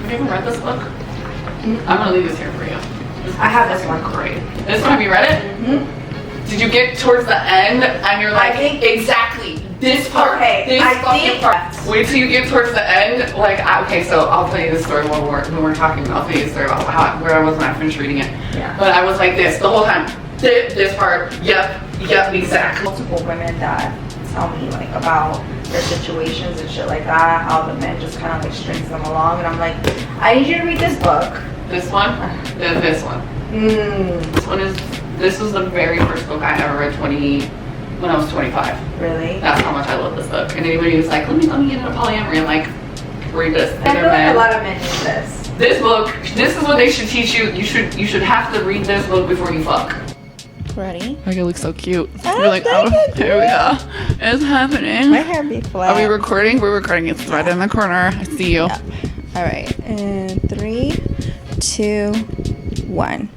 Have you ever read this book? I'm gonna leave this here for you. I have this one. Great. This one, have you read it? Did you get towards the end and you're like, exactly, this part, this fucking part. Wait till you get towards the end. Like, okay, so I'll tell you this story when we're talking. I'll tell you the story about where I was when I finished reading it. Yeah. But I was like this the whole time. This part, yep, exactly. Multiple women that tell me like about their situations and shit like that, how the men just kind of like strings them along, and I'm like, I need you to read this book. This one? This one. This was the very first book I ever read when I was 25. Really? That's how much I love this book. And anybody who's like, let me get into polyamory, I'm like, read this. I feel like a lot of men need this. This book, this is what they should teach you. You should have to read this book before you fuck. Ready? Like, it looks so cute. You're like, oh, here we go. It's happening. My hair be flat. Are we recording? We're recording. It's right in the corner. I see you. Yep. All right. And 3, 2, 1.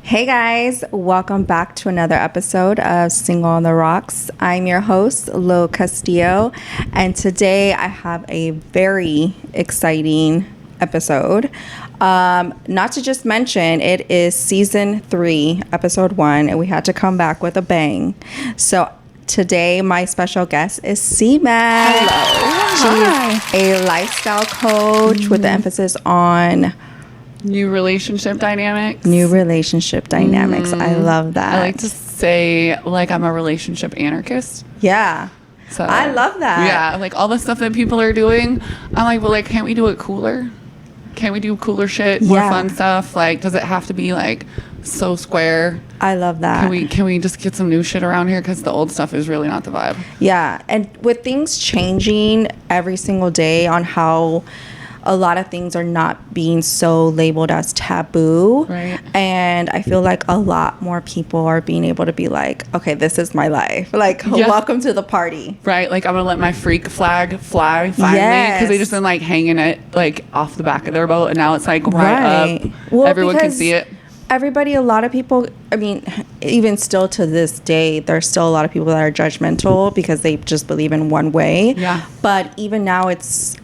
Hey guys, welcome back to another episode of Single on the Rocks. I'm your host, Lo Castillo, and today I have a very exciting episode. Not to just mention, it is season 3, episode 1, and we had to come back with a bang. So today, my special guest is Cmac. Hello. She's a lifestyle coach with the emphasis on New relationship dynamics. I love that. I like to say, like, I'm a relationship anarchist. Yeah. So I love that. Yeah, like all the stuff that people are doing, I'm like, well, like, can't we do it cooler? Can't we do cooler shit, more fun stuff? Like, does it have to be like so square? I love that. Can we just get some new shit around here? Because the old stuff is really not the vibe. Yeah, and with things changing every single day on how a lot of things are not being so labeled as taboo. Right. And I feel like a lot more people are being able to be like, okay, this is my life. Like, welcome to the party. Right. Like, I'm going to let my freak flag fly finally. Because they just been like hanging it like off the back of their boat. And now it's like right up. Well, everyone can see it. A lot of people, I mean, even still to this day, there's still a lot of people that are judgmental because they just believe in one way. Yeah. But even now it's,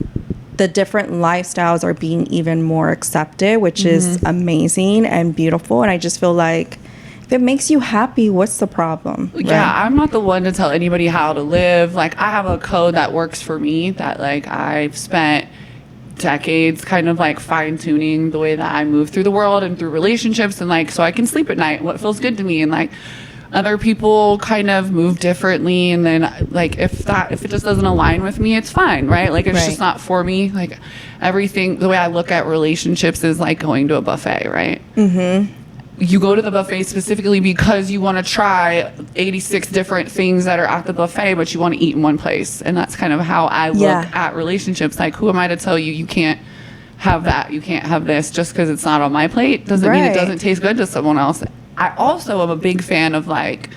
the different lifestyles are being even more accepted, which is amazing and beautiful. And I just feel like if it makes you happy, what's the problem? Yeah, right? I'm not the one to tell anybody how to live. Like, I have a code that works for me that, like, I've spent decades kind of like fine-tuning the way that I move through the world and through relationships, and like, so I can sleep at night, what feels good to me. And like, other people kind of move differently, and then like if it just doesn't align with me, it's fine, right? Like, it's just not for me. Like, everything, the way I look at relationships is like going to a buffet, right? You go to the buffet specifically because you want to try 86 different things that are at the buffet, but you want to eat in one place. And that's kind of how I look at relationships. Like, who am I to tell you can't have that, you can't have this, just because it's not on my plate doesn't mean it doesn't taste good to someone else. I also am a big fan of like,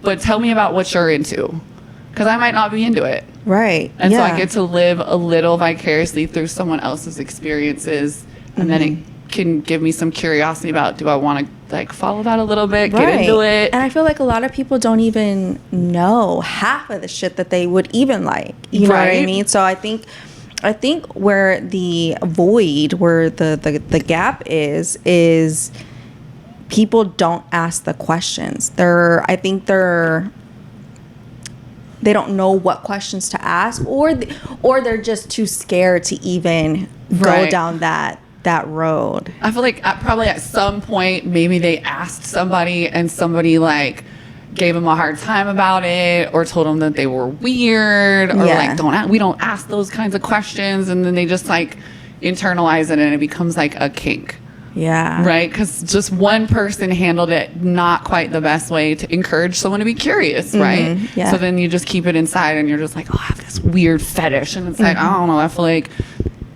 but tell me about what you're into, because I might not be into it. Right. And so I get to live a little vicariously through someone else's experiences, and then it can give me some curiosity about, do I want to like follow that a little bit, get into it? And I feel like a lot of people don't even know half of the shit that they would even like. You know what I mean? So I think where the void, where the gap is people don't ask the questions. They don't know what questions to ask, or they're just too scared to even go down that road. I feel like probably at some point maybe they asked somebody and somebody like gave them a hard time about it, or told them that they were weird, or like we don't ask those kinds of questions, and then they just like internalize it and it becomes like a kink. Yeah. Right? Because just one person handled it not quite the best way to encourage someone to be curious, right? Yeah. So then you just keep it inside and you're just like, oh, I have this weird fetish. And it's like, I don't know, I feel like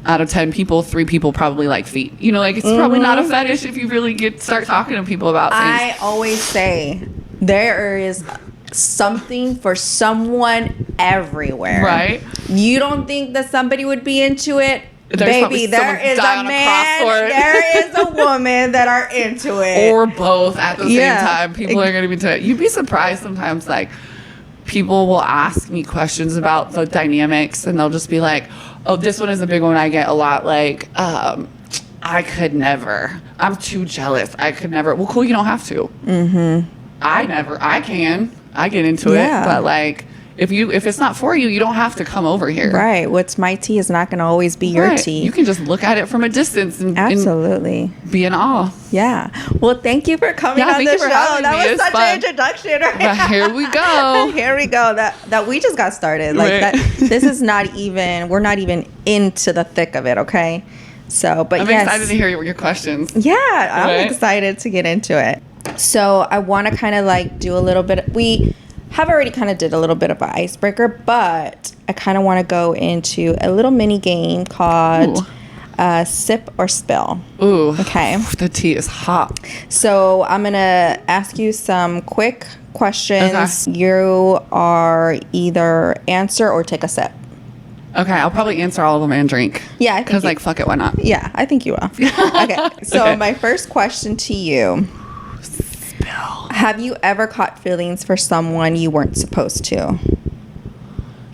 out of 10 people, 3 people probably like feet. You know, like, it's probably not a fetish if you really start talking to people about things. I always say there is something for someone everywhere. Right? You don't think that somebody would be into it? Baby, there is a man, there is a woman that are into it. Or both at the same time. People are going to be into it. You'd be surprised sometimes, like, people will ask me questions about the dynamics, and they'll just be like, oh, this one is a big one I get a lot. Like, I could never. I'm too jealous. I could never. Well, cool, you don't have to. Mm-hmm. I can. I get into it. But, like, if it's not for you, you don't have to come over here. Right. What's my tea is not going to always be your tea. You can just look at it from a distance and absolutely be in awe. Yeah. Well, thank you for coming on the show. That was such an introduction. Right? But here we go. Here we go. That we just got started. Like that. This is not even. We're not even into the thick of it. Okay. So, but I'm excited to hear your questions. Yeah, I'm excited to get into it. So I want to kind of like do a little bit. We have already kind of did a little bit of an icebreaker, but I kind of want to go into a little mini game called Sip or Spill. Ooh. Okay. The tea is hot. So I'm going to ask you some quick questions. Okay. You are either answer or take a sip. Okay, I'll probably answer all of them and drink. Yeah, because like fuck it, why not? Yeah, I think you will. Okay, so my first question to you. Have you ever caught feelings for someone you weren't supposed to?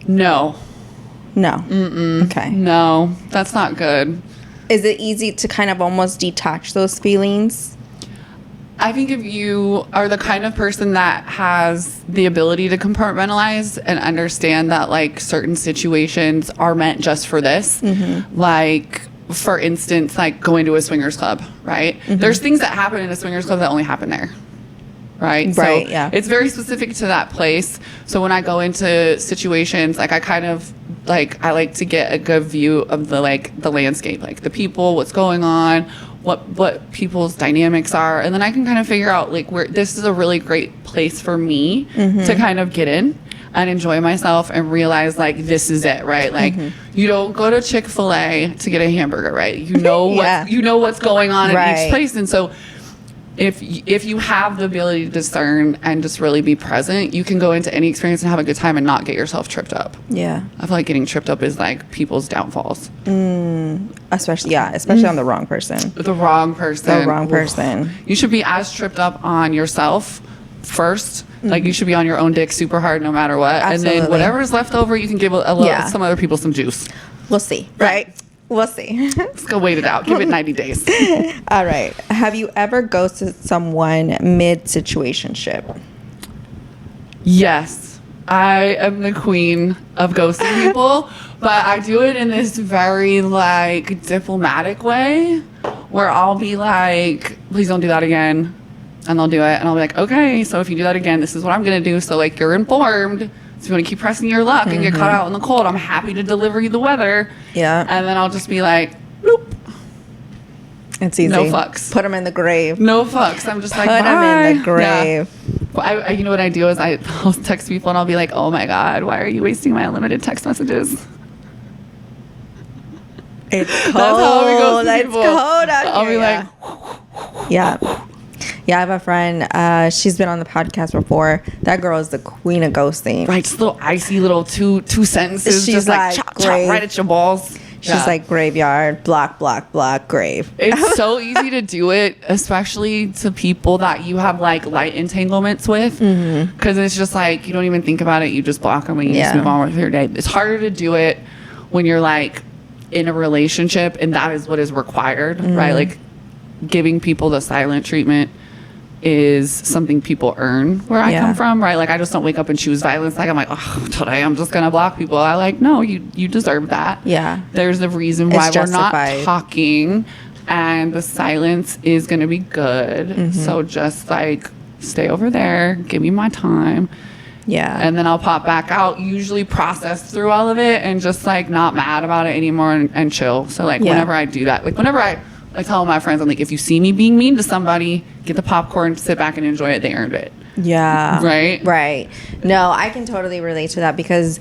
No. Mm-mm. Okay. No, that's not good. Is it easy to kind of almost detach those feelings? I think if you are the kind of person that has the ability to compartmentalize and understand that like certain situations are meant just for this, like for instance, like going to a swingers club, right? There's things that happen in a swingers club that only happen there. Right. So it's very specific to that place. So when I go into situations, like I kind of like, I like to get a good view of the, like the landscape, like the people, what's going on, what people's dynamics are. And then I can kind of figure out like where this is a really great place for me to kind of get in and enjoy myself and realize like, this is it, right? Like you don't go to Chick-fil-A to get a hamburger, right? You know what, you know what's going on in each place. And so if you have the ability to discern and just really be present, you can go into any experience and have a good time and not get yourself tripped up. Yeah. I feel like getting tripped up is like people's downfalls. Especially on the wrong person. The wrong person. The wrong person. You should be as tripped up on yourself first. Like you should be on your own dick super hard no matter what. Absolutely. And then whatever is left over, you can give some other people some juice. We'll see. Right? We'll see. Let's go wait it out. Give it 90 days. All right. Have you ever ghosted someone mid-situationship? Yes. I am the queen of ghosting people, but I do it in this very like diplomatic way where I'll be like, please don't do that again. And they'll do it. And I'll be like, okay, so if you do that again, this is what I'm going to do. So like you're informed. So you want to keep pressing your luck and get caught out in the cold, I'm happy to deliver you the weather. Yeah. And then I'll just be like, bloop. It's easy. No fucks. Put them in the grave. No fucks. I'm just like, put them in the grave. Yeah. You know what I do is I'll text people and I'll be like, oh my God, why are you wasting my unlimited text messages? It's cold. It's cold out here. I'll be like, yeah. Yeah, I have a friend. She's been on the podcast before. That girl is the queen of ghosting. Right, just little icy little two sentences. She's just like chop, right at your balls. She's like graveyard, block, block, block, grave. It's so easy to do it, especially to people that you have like light entanglements with, because it's just like you don't even think about it. You just block them and you just move on with your day. It's harder to do it when you're like in a relationship, and that is what is required, right? Like giving people the silent treatment is something people earn where I come from, right? Like I just don't wake up and choose violence. Like I'm like, oh, today I'm just gonna block people. I like, no, you deserve that. Yeah. There's a reason why we're not talking, and the silence is gonna be good. So just like stay over there, give me my time. Yeah. And then I'll pop back out, usually process through all of it and just like not mad about it anymore and chill. So like whenever I do that, like whenever I tell my friends, I'm like, if you see me being mean to somebody, get the popcorn, sit back and enjoy it. They earned it. Yeah. Right? Right. No, I can totally relate to that because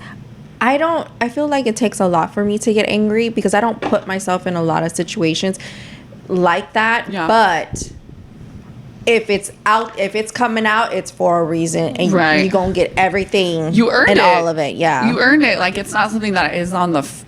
I feel like it takes a lot for me to get angry because I don't put myself in a lot of situations like that. Yeah. But if it's coming out, it's for a reason, and you're gonna get everything. You earned and it. all of it. Yeah, you earned it. Like, it's not something that is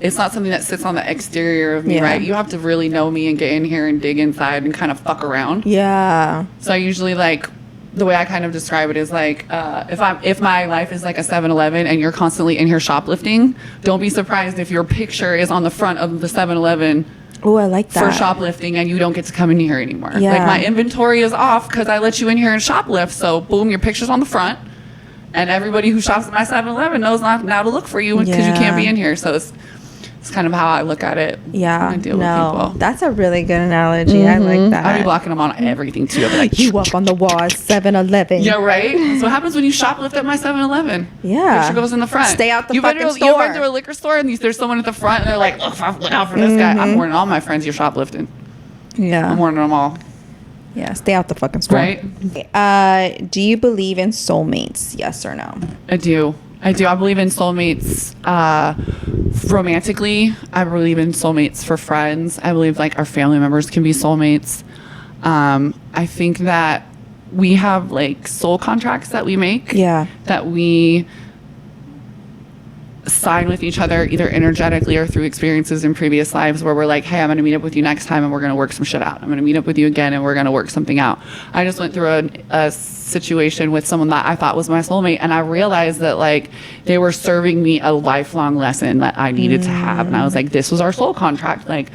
it's not something that sits on the exterior of me, right? You have to really know me and get in here and dig inside and kind of fuck around. Yeah. So I usually, like, the way I kind of describe it is like, if my life is like a 7-Eleven and you're constantly in here shoplifting, don't be surprised if your picture is on the front of the 7-Eleven. Oh, I like that. For shoplifting, and you don't get to come in here anymore. Yeah. Like, my inventory is off because I let you in here and shoplift. So, boom, your picture's on the front. And everybody who shops at my 7-Eleven knows now to look for you because you can't be in here. So, it's kind of how I look at it. Yeah. When I deal with people. That's a really good analogy. I like that. I'll be blocking them on everything, too. I'll be like, you up on the wall, 7-Eleven. Yeah, right? So what happens when you shoplift at my 7-Eleven? Yeah. Picture goes in the front. Stay out the fucking store. You've been to a liquor store and there's someone at the front and they're like, look out for this guy. I'm warning all my friends you're shoplifting. Yeah. I'm warning them all. Yeah, stay out the fucking store. Right? Do you believe in soulmates? Yes or no? I do. I believe in soulmates romantically. I believe in soulmates for friends. I believe, like, our family members can be soulmates. I think that we have, like, soul contracts that we make. Yeah. That we sign with each other either energetically or through experiences in previous lives where we're like, hey, I'm going to meet up with you next time and we're going to work some shit out. I'm going to meet up with you again and we're going to work something out. I just went through a situation with someone that I thought was my soulmate, and I realized that, like, they were serving me a lifelong lesson that I needed to have. And I was like, this was our soul contract. Like,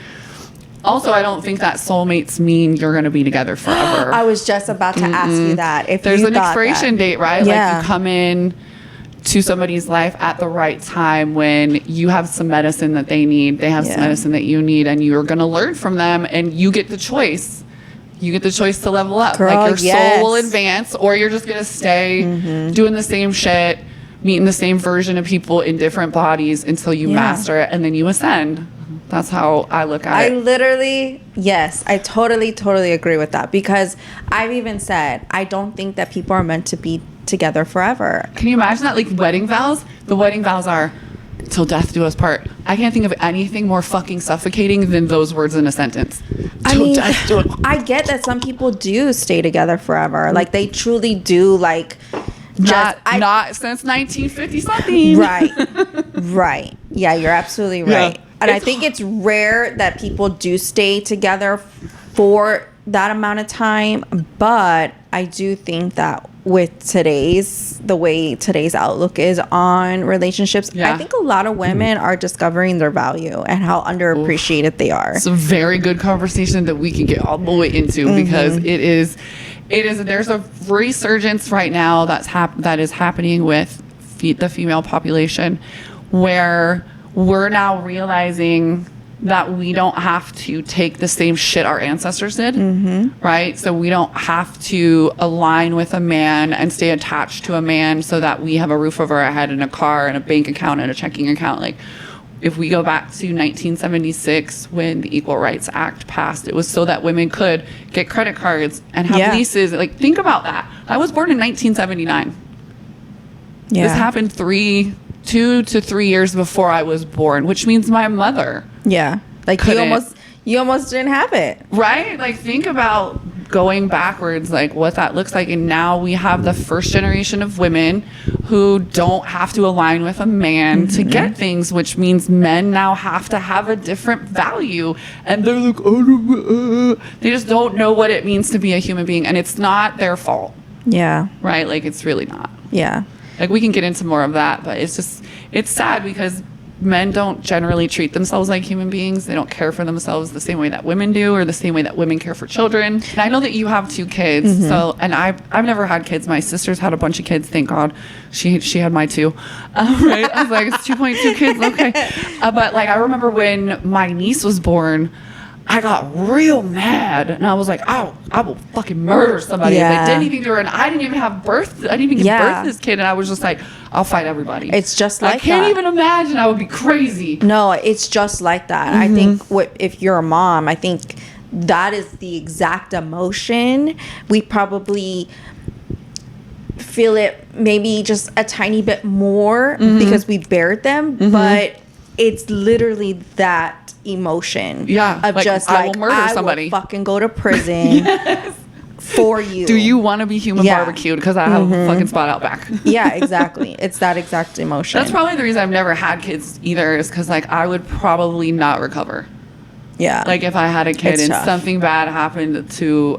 also, I don't think that soulmates mean you're going to be together forever. I was just about to ask you that. If there's you an expiration date, right? Yeah. Like, you come in to somebody's life at the right time when you have some medicine that they need, they have some medicine that you need, and you're going to learn from them, and you get the choice. You get the choice to level up. Girl, like, your soul will advance, or you're just going to stay doing the same shit, meeting the same version of people in different bodies until you master it, and then you ascend. That's how I look at it. I totally agree with that, because I've even said, I don't think that people are meant to be together forever. Can you imagine that? Like, wedding vows? The wedding vows are, till death do us part. I can't think of anything more fucking suffocating than those words in a sentence. I get that some people do stay together forever. Like, they truly do, like, not since 1950 something. Right. Yeah, you're absolutely right. Yeah. And I think it's rare that people do stay together for that amount of time. But I do think that with the way today's outlook is on relationships, I think a lot of women are discovering their value and how underappreciated they are. It's a very good conversation that we can get all the way into, because it is there's a resurgence right now that is happening with the female population, where we're now realizing that we don't have to take the same shit our ancestors did, right? So we don't have to align with a man and stay attached to a man so that we have a roof over our head and a car and a bank account and a checking account. Like, if we go back to 1976, when the Equal Rights Act passed, it was so that women could get credit cards and have leases. Like, think about that. I was born in 1979. Yeah. This happened 2 to 3 years before I was born, which means my mother. Yeah. Like, you almost didn't have it. Right? Like, think about going backwards, like, what that looks like. And now we have the first generation of women who don't have to align with a man to get things, which means men now have to have a different value. And they're like, they just don't know what it means to be a human being. And it's not their fault. Yeah. Right? Like, it's really not. Yeah. Like, we can get into more of that, but it's sad because men don't generally treat themselves like human beings. They don't care for themselves the same way that women do, or the same way that women care for children. And I know that you have 2 kids, and I've never had kids. My sister's had a bunch of kids, thank God. She had my 2, right? I was like, it's 2.2 kids, okay. But, like, I remember when my niece was born, I got real mad, and I was like, I will fucking murder somebody if they did anything to her. And I didn't even give birth to this kid, and I was just like, I'll fight everybody. It's just like that. I can't even imagine. I would be crazy. No, it's just like that. I think if you're a mom, I think that is the exact emotion. We probably feel it maybe just a tiny bit more because we bared them, but it's literally that emotion of, like, just like, I will fucking go to prison for you. Do you want to be human barbecued? Because I have a fucking spot out back. Yeah, exactly. It's that exact emotion. That's probably the reason I've never had kids either, is because like I would probably not recover. Yeah. Like if I had a kid and something bad happened to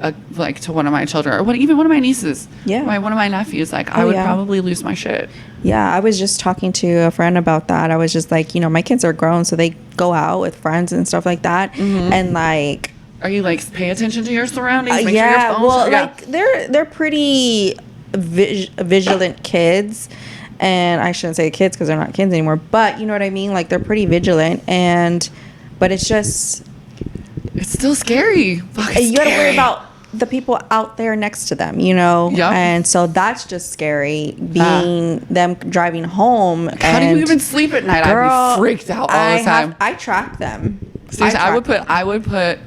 to one of my children, or even one of my nieces, one of my nephews, like I would probably lose my shit. Yeah, I was just talking to a friend about that. I was just like, you know, my kids are grown, so they go out with friends and stuff like that, and like. Are you like pay attention to your surroundings? Make yeah, sure your phone's like they're pretty vigilant kids, and I shouldn't say kids because they're not kids anymore. But you know what I mean? Like they're pretty vigilant, but it's just it's still scary. You got to worry about the people out there next to them, you know. Yep. And so that's just scary. Being them driving home. How do you even sleep at night? Girl, I'd be freaked out all the time. I track them. Seriously, I would put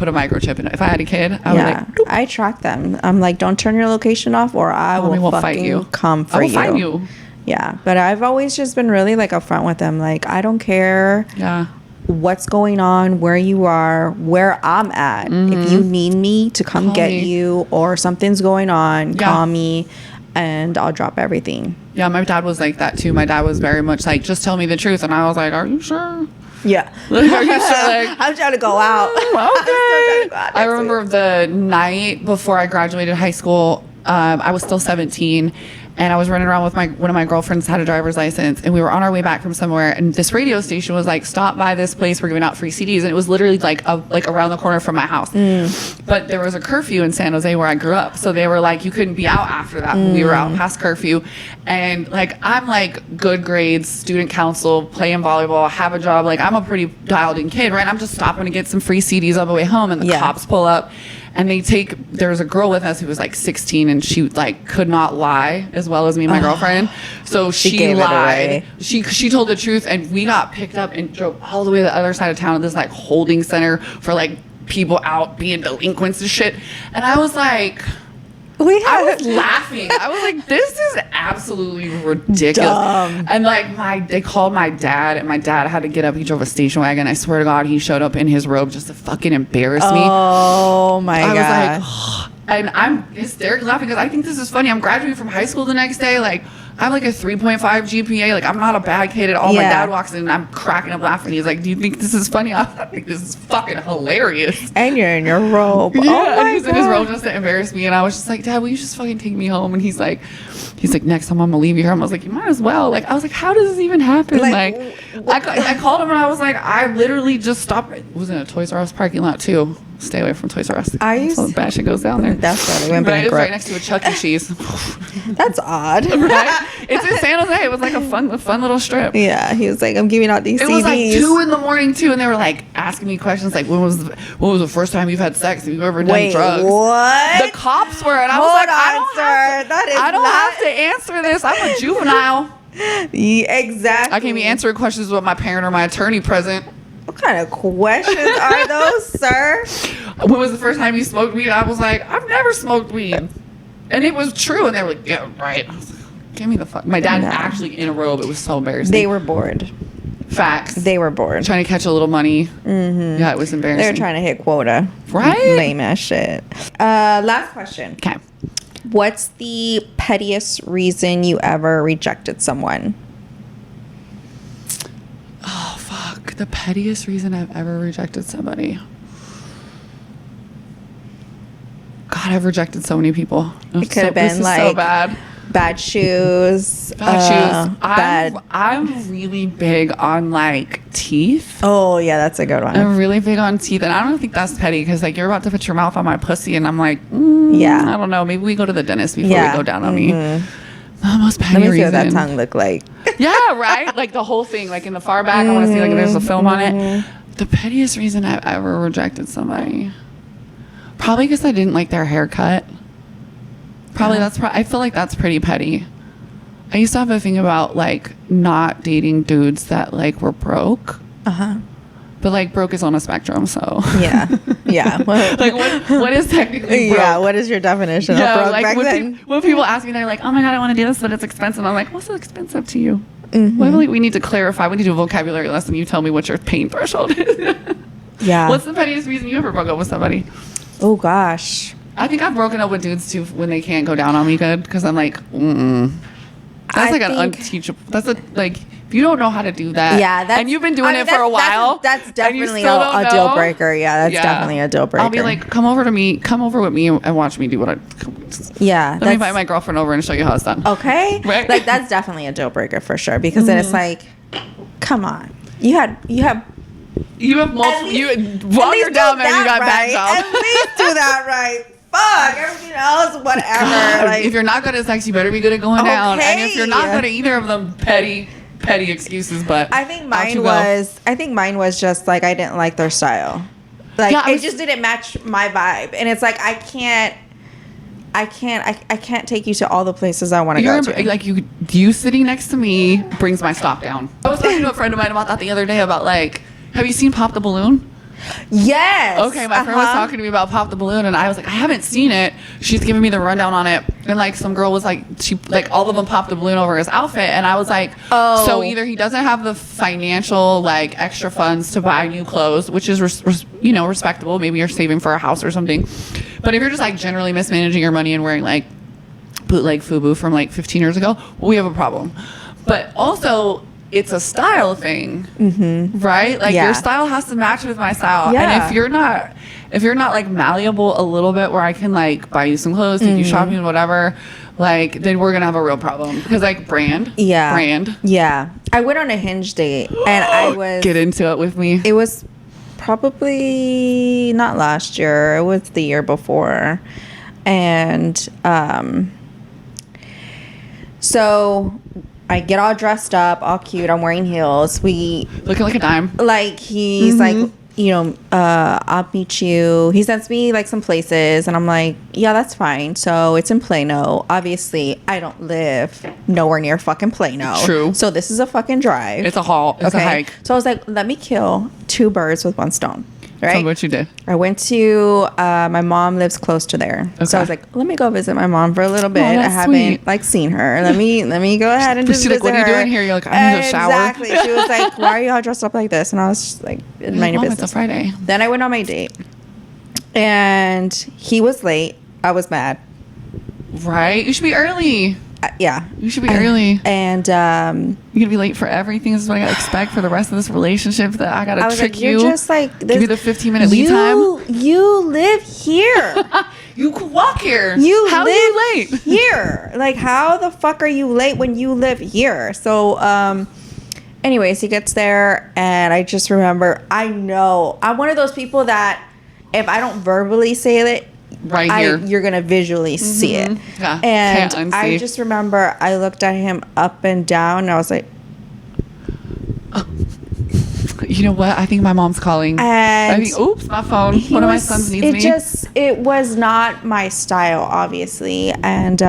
a microchip in it. If I had a kid, I track them. I'm like, don't turn your location off or I will fight you. Come for you. I will fight you. Yeah. But I've always just been really like upfront with them. Like, I don't care what's going on, where you are, where I'm at. If you need me to come get you or something's going on, call me and I'll drop everything. Yeah, my dad was like that too. My dad was very much like, just tell me the truth. And I was like, are you sure? Yeah. Like, are you sure? Like, I'm trying to go out. Okay. I remember the night before I graduated high school, I was still 17. And I was running around with one of my girlfriends had a driver's license, and we were on our way back from somewhere, and this radio station was like, stop by this place, we're giving out free CDs, and it was literally like around the corner from my house. But there was a curfew in San Jose where I grew up, so they were like, you couldn't be out after that. We were out past curfew, and like I'm like good grades, student council, playing volleyball, have a job, like I'm a pretty dialed in kid, right? I'm just stopping to get some free CDs on the way home, and the cops pull up. And there was a girl with us who was like 16, and she like could not lie as well as me and my girlfriend. So she lied. She told the truth, and we got picked up and drove all the way to the other side of town to this like holding center for like people out being delinquents and shit. And I was like, I was laughing. I was like, this is absolutely ridiculous. Dumb. And like they called my dad, and my dad had to get up. He drove a station wagon. I swear to God, he showed up in his robe just to fucking embarrass me. Oh my God. I was like, oh. And I'm hysterically laughing because I think this is funny. I'm graduating from high school the next day. Like, I have like a 3.5 GPA. Like, I'm not a bad kid at all. My dad walks in and I'm cracking up laughing. He's like, do you think this is funny? I think this is fucking hilarious. And you're in your robe. Yeah, and he's in his robe just to embarrass me. And I was just like, Dad, will you just fucking take me home? And he's like, next time I'm gonna leave you here. I was like, you might as well. Like, I was like, how does this even happen? Like I called him and I was like, I literally just stopped. It was in a Toys R Us parking lot too. Stay away from Toys R Us. So bad shit goes down there. That's why they went bankrupt. It's right next to a Chuck E. Cheese. That's odd. Right? It's in San Jose. It was like a fun little strip. Yeah, he was like, I'm giving out these CDs. It was like 2 a.m. too, and they were like asking me questions like, when was the first time you've had sex? Have you ever done drugs? What? The cops were, and I was like, I don't have to answer this. I'm a juvenile. Yeah, exactly. I can't be answering questions with my parent or my attorney present. What kind of questions are those, sir? When was the first time you smoked weed? I was like, I've never smoked weed. And it was true. And they were like, yeah, right. I was like, give me the fuck. My dad actually in a robe. It was so embarrassing. They were bored. Facts. They were bored. Trying to catch a little money. Mm-hmm. Yeah, it was embarrassing. They were trying to hit quota. Right? Lame ass shit. Last question. Okay. What's the pettiest reason you ever rejected someone? Oh, fuck. The pettiest reason I've ever rejected somebody. God, I've rejected so many people. It could have been like so bad shoes. I'm really big on like teeth. Oh yeah, that's a good one. I'm really big on teeth, and I don't think that's petty because like you're about to put your mouth on my pussy, and I'm like, I don't know. Maybe we go to the dentist before we go down on me. The most petty reason. Let me see what that tongue look like. Yeah, right. Like the whole thing, like in the far back. I want to see like if there's a film on it. The pettiest reason I've ever rejected somebody. Probably because I didn't like their haircut. Probably I feel like that's pretty petty. I used to have a thing about like not dating dudes that like were broke. But like broke is on a spectrum, so yeah. Like what is technically broke? Yeah, what is your definition of broke like back then? When people ask me, they're like, "Oh my God, I want to do this, but it's expensive." I'm like, "What's so expensive to you?" Well, we need to clarify. We need to do a vocabulary lesson. You tell me what your pain threshold is. Yeah. What's the pettiest reason you ever broke up with somebody? Oh gosh. I think I've broken up with dudes too when they can't go down on me good because I'm like, That's like an unteachable. That's a like if you don't know how to do that. Yeah, and you've been doing it for a while. That's definitely still a deal breaker. Yeah, that's definitely a deal breaker. I'll be like, come over with me and watch me do what I. Yeah, let me invite my girlfriand over and show you how it's done. Okay, right? Like that's definitely a deal breaker for sure because then it's like, come on, you have multiple. While you're down there, you got right. bad job. At least do that right. Fuck everything else, whatever. God, like, if you're not good at sex, you better be good at going down. And if you're not good at either of them, petty excuses. But I think mine was just like I didn't like their style. Like it just didn't match my vibe, and it's like I can't take you to all the places I want to go to. Like you sitting next to me brings my stock down. I was talking to a friend of mine about that the other day about like, have you seen Pop the Balloon? Yes. Okay, my friend was talking to me about Pop the Balloon, and I was like, I haven't seen it. She's giving me the rundown on it, and like some girl was like, she like all of them popped the balloon over his outfit, and I was like, oh, so either he doesn't have the financial like extra funds to buy new clothes, which is respectable. Maybe you're saving for a house or something, but if you're just like generally mismanaging your money and wearing like bootleg FUBU from like 15 years ago, well, we have a problem. But also, it's a style thing, right? Like your style has to match with my style. Yeah. And if you're not like malleable a little bit where I can like buy you some clothes, take you shopping and whatever, like then we're gonna have a real problem. Because like brand. Yeah. I went on a Hinge date and I was get into it with me. It was probably not last year. It was the year before. And so I get all dressed up, all cute. I'm wearing heels. We looking like a dime. Like he's like, I'll meet you. He sends me like some places, and I'm like, yeah, that's fine. So it's in Plano. Obviously, I don't live nowhere near fucking Plano. True. So this is a fucking drive. It's a haul. It's a hike. So I was like, let me kill two birds with one stone. Right? Tell me what you did. I went to my mom lives close to there, so I was like, let me go visit my mom for a little bit. I haven't like seen her. Let me go ahead and just visit her. What are you doing here? You're like, I'm in the shower. Exactly. She was like, why are you all dressed up like this? And I was just like, mind your business. It's a Friday. Then I went on my date, and he was late. I was mad. Right? You should be early. Yeah. You should be early. And you're gonna be late for everything. This is what I gotta expect for the rest of this relationship. That I gotta trick you. You're just like this. Give you the 15-minute lead time. You live here. You could walk here. How are you late here? Like, how the fuck are you late when you live here? So, anyways, he gets there, and I just remember. I know I'm one of those people that if I don't verbally say it. Right here. You're going to visually see it. Yeah, and I just remember I looked at him up and down and I was like, you know what? I think my mom's calling. And oops, my phone. One of my sons needs me. It was not my style, obviously. And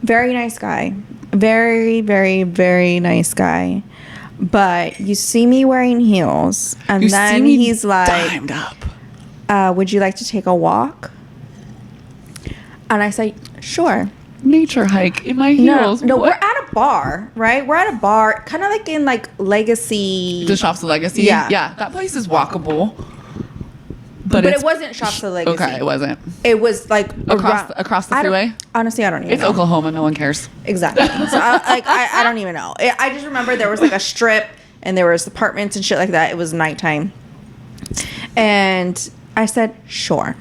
very nice guy. Very, very, very nice guy. But you see me wearing heels. And then he's like, dimed up. Would you like to take a walk? And I said, sure. Nature hike in my heels. No, we're at a bar, right? We're at a bar, kind of like in like Legacy. The Shops of Legacy? Yeah. Yeah, that place is walkable. But it wasn't Shops of Legacy. Okay, it wasn't. It was like across the freeway? Honestly, I don't even know. It's Oklahoma. No one cares. Exactly. So I don't even know. I just remember there was like a strip and there was apartments and shit like that. It was nighttime. And I said, sure.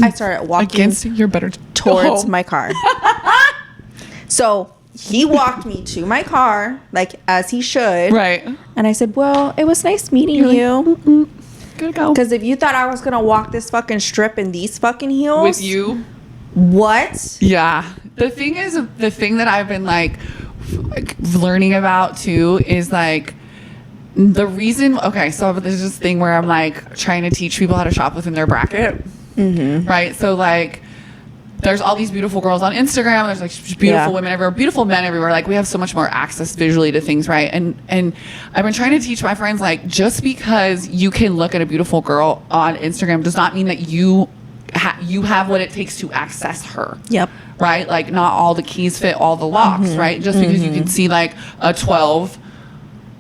I started walking against your better towards my car. So he walked me to my car, like as he should. Right. And I said, well, it was nice meeting you. Good go. Because if you thought I was going to walk this fucking strip in these fucking heels. With you? What? Yeah. The thing that I've been like learning about too is like, the reason, so there's this thing where I'm like trying to teach people how to shop within their bracket, right? So like, there's all these beautiful girls on Instagram. There's like beautiful women everywhere, beautiful men everywhere. Like we have so much more access visually to things, right? And I've been trying to teach my friends like just because you can look at a beautiful girl on Instagram does not mean that you have what it takes to access her. Yep. Right? Like not all the keys fit all the locks, right? Just because you can see like a 12.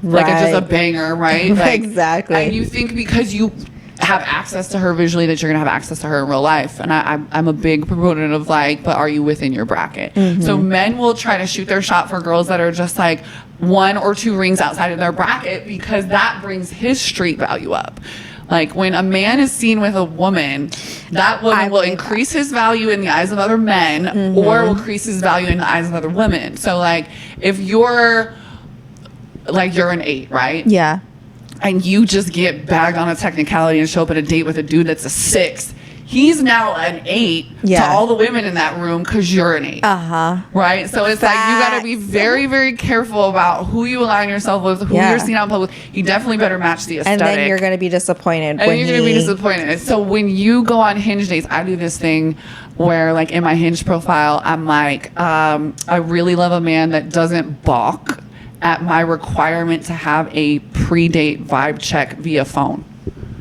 Like it's just a banger, right? Like, exactly. And you think because you have access to her visually that you're gonna have access to her in real life. And I'm a big proponent of like, but are you within your bracket? So men will try to shoot their shot for girls that are just like 1 or 2 rings outside of their bracket, because that brings his street value up. Like when a man is seen with a woman, that woman will increase his value in the eyes of other men, or will increase his value in the eyes of other women. So like if you're an 8, right? Yeah. And you just get bagged on a technicality and show up at a date with a dude that's a 6, he's now an 8 to all the women in that room because you're an 8. Right? So it's like you got to be very, very careful about who you align yourself with, who you're seeing out in public. He definitely better match the aesthetic. And then you're going to be disappointed. And you're going to be disappointed. So when you go on Hinge dates, I do this thing where, like, in my Hinge profile, I'm like, I really love a man that doesn't balk at my requirement to have a pre-date vibe check via phone.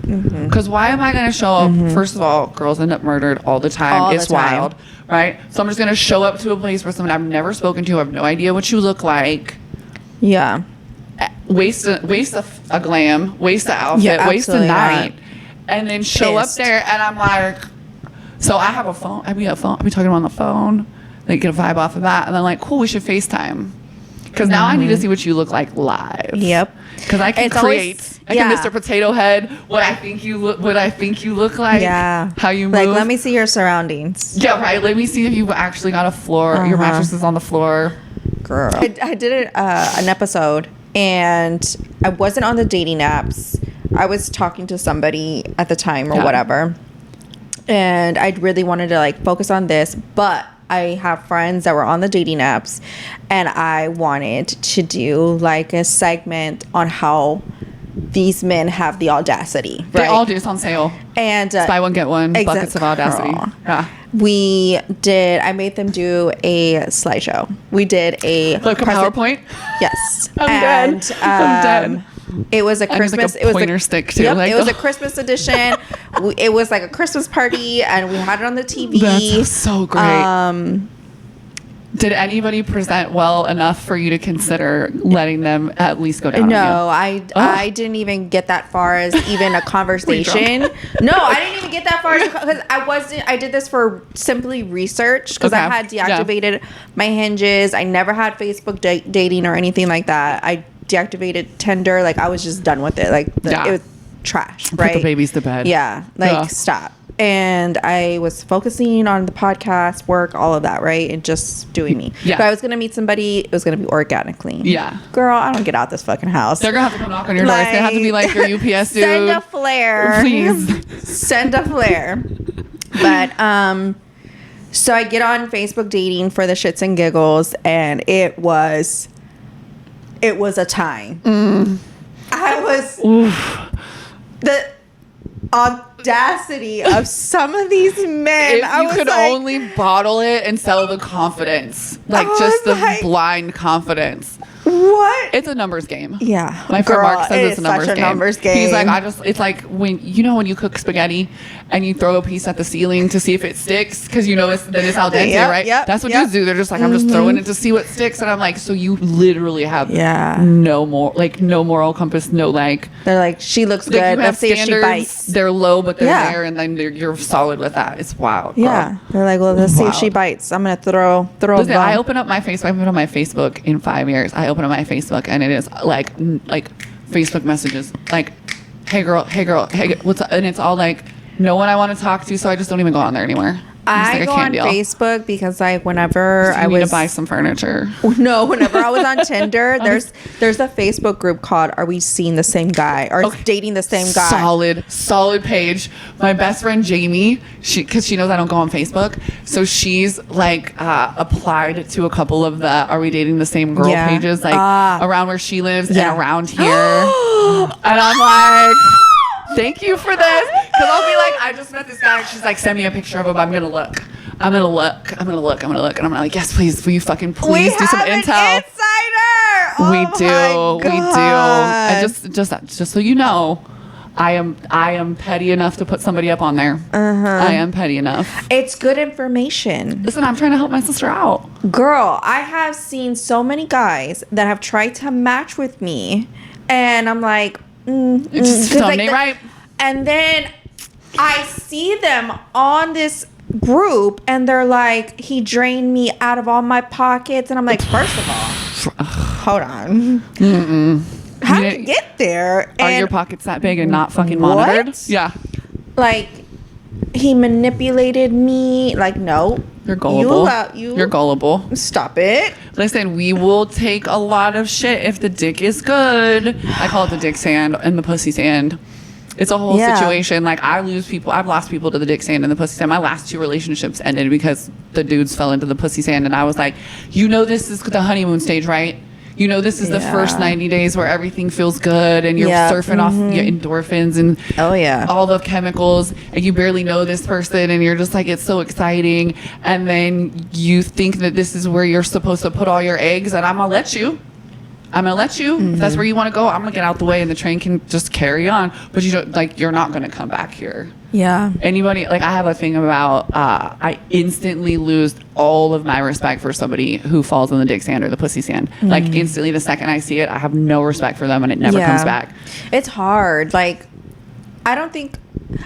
Because why am I going to show up? First of all, girls end up murdered all the time. It's wild, right? So I'm just going to show up to a place where someone I've never spoken to, I have no idea what you look like. Yeah. Waste a glam, waste the outfit, waste the night, and then show up there, and I'm like, so I have a phone. I be talking to him on the phone, like get a vibe off of that, and then like, cool, we should FaceTime. Because now I need to see what you look like live. Yep. Because I can I can Mr. Potato Head what I think you look like. Yeah. How you move. Like, let me see your surroundings. Yeah, right. Let me see if you've actually got a floor. Your mattress is on the floor. Girl. I did an episode, and I wasn't on the dating apps. I was talking to somebody at the time or whatever. And I really wanted to like focus on this, but I have friends that were on the dating apps, and I wanted to do like a segment on how these men have the audacity. Right? They all do. It's on sale. And buy one, get one. Buckets of audacity. Yeah. I made them do a slideshow. We did a PowerPoint. Yes. I'm dead. It was a Christmas. It was like a pointer stick too. Yep, like, it was a Christmas edition. It was like a Christmas party, and we had it on the TV. That's so great. Did anybody present well enough for you to consider letting them at least go down? No, I didn't even get that far as even a conversation. No, I didn't even get that far because I did this for simply research because I had deactivated my Hinges. I never had Facebook dating or anything like that. I deactivated Tinder. Like I was just done with it. Like it was trash. Right? Put the babies to bed. Yeah. Stop. And I was focusing on the podcast, work, all of that, right? And just doing me. Yeah. If I was going to meet somebody, it was going to be organically. Yeah. Girl, I don't get out this fucking house. They're going to have to come knock on your door. It's going to have to be like your UPS dude. Send a flare. Please. Send a flare. But, so I get on Facebook dating for the shits and giggles, and it was a time. I was... The audacity of some of these men. If you could only bottle it and sell the confidence, like just the blind confidence. What? It's a numbers game. Yeah. My friend Mark says it's a numbers game. He's like, it's like when you cook spaghetti and you throw a piece at the ceiling to see if it sticks because you know that it's al dente, right? Yep, that's what dudes do. They're just like, I'm just throwing it to see what sticks. And I'm like, so you literally have no moral compass, no like. They're like, she looks good. Let's see if she bites. They're low, but they're there, and then you're solid with that. It's wild. Girl. Yeah. They're like, well, let's see if she bites. I'm gonna throw. Listen, I open up my Facebook. I've been on my Facebook in 5 years. I open up my Facebook, and it is like Facebook messages, like, hey girl, what's up? And it's all like, no one I want to talk to, so I just don't even go on there anymore. I go on Facebook because like whenever I was to buy some furniture. No, whenever I was on Tinder, there's a Facebook group called "Are We Seeing the Same Guy?" or "Dating the Same Guy." Solid page. My best friend Jamie, because she knows I don't go on Facebook, so she's like applied to a couple of the "Are We Dating the Same Girl?" pages, like around where she lives and around here, and I'm like. Thank you for this. Because I'll be like, I just met this guy. And she's like, send me a picture of him. I'm going to look. And I'm like, yes, please. Will you fucking please do some intel? Insider. We do. And just so you know, I am petty enough to put somebody up on there. I am petty enough. It's good information. Listen, I'm trying to help my sister out. Girl, I have seen so many guys that have tried to match with me. And I'm like, it just don't ain't right. And then I see them on this group and they're like, he drained me out of all my pockets. And I'm like, first of all, hold on. How did you get there? Are your pockets that big and not fucking monitored? What? Yeah. Like, he manipulated me. Like, no. You're gullible. You're gullible. Stop it. Listen, we will take a lot of shit if the dick is good. I call it the dick sand and the pussy sand. It's a whole situation. Like, I've lost people to the dick sand and the pussy sand. My last 2 relationships ended because the dudes fell into the pussy sand, and I was like, this is the honeymoon stage, right? This is the first 90 days where everything feels good and you're surfing off your endorphins and all the chemicals, and you barely know this person and you're just like, it's so exciting. And then you think that this is where you're supposed to put all your eggs, and I'm gonna let you. If that's where you want to go, I'm gonna get out the way and the train can just carry on. But you don't, like, you're not gonna come back here. Yeah. Anybody, like, I have a thing about, I instantly lose all of my respect for somebody who falls in the dick sand or the pussy sand. Like, instantly, the second I see it, I have no respect for them, and it never comes back. It's hard. Like, I don't think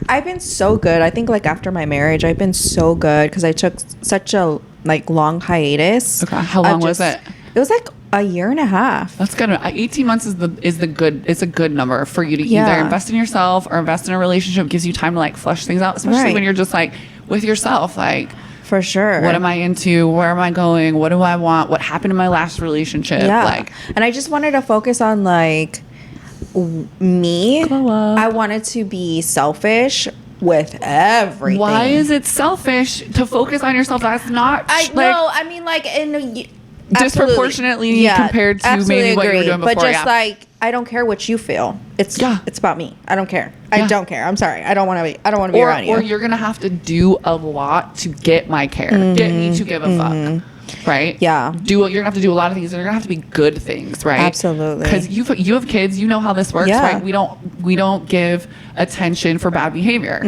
I've been so good. I think, like, after my marriage, I've been so good because I took such a, like, long hiatus. Okay. How long was it? It was like a year and a half. That's good. 18 months is the good. It's a good number for you to either invest in yourself or invest in a relationship. It gives you time to, like, flush things out, especially when you're just, like, with yourself. Like, for sure. What am I into? Where am I going? What do I want? What happened in my last relationship? Yeah. Like, and I just wanted to focus on, like, me. I wanted to be selfish with everything. Why is it selfish to focus on yourself? That's not. I mean, like, in disproportionately compared to maybe what you were doing before. But just like, I don't care what you feel. It's about me. I don't care. I don't care. I'm sorry. I don't want to be around you. Or you're gonna have to do a lot to get my care. Get me to give a fuck. Right? Yeah. You're gonna have to do a lot of things, and they're gonna have to be good things, right? Absolutely. Because you have kids, you know how this works, right? We don't give attention for bad behavior,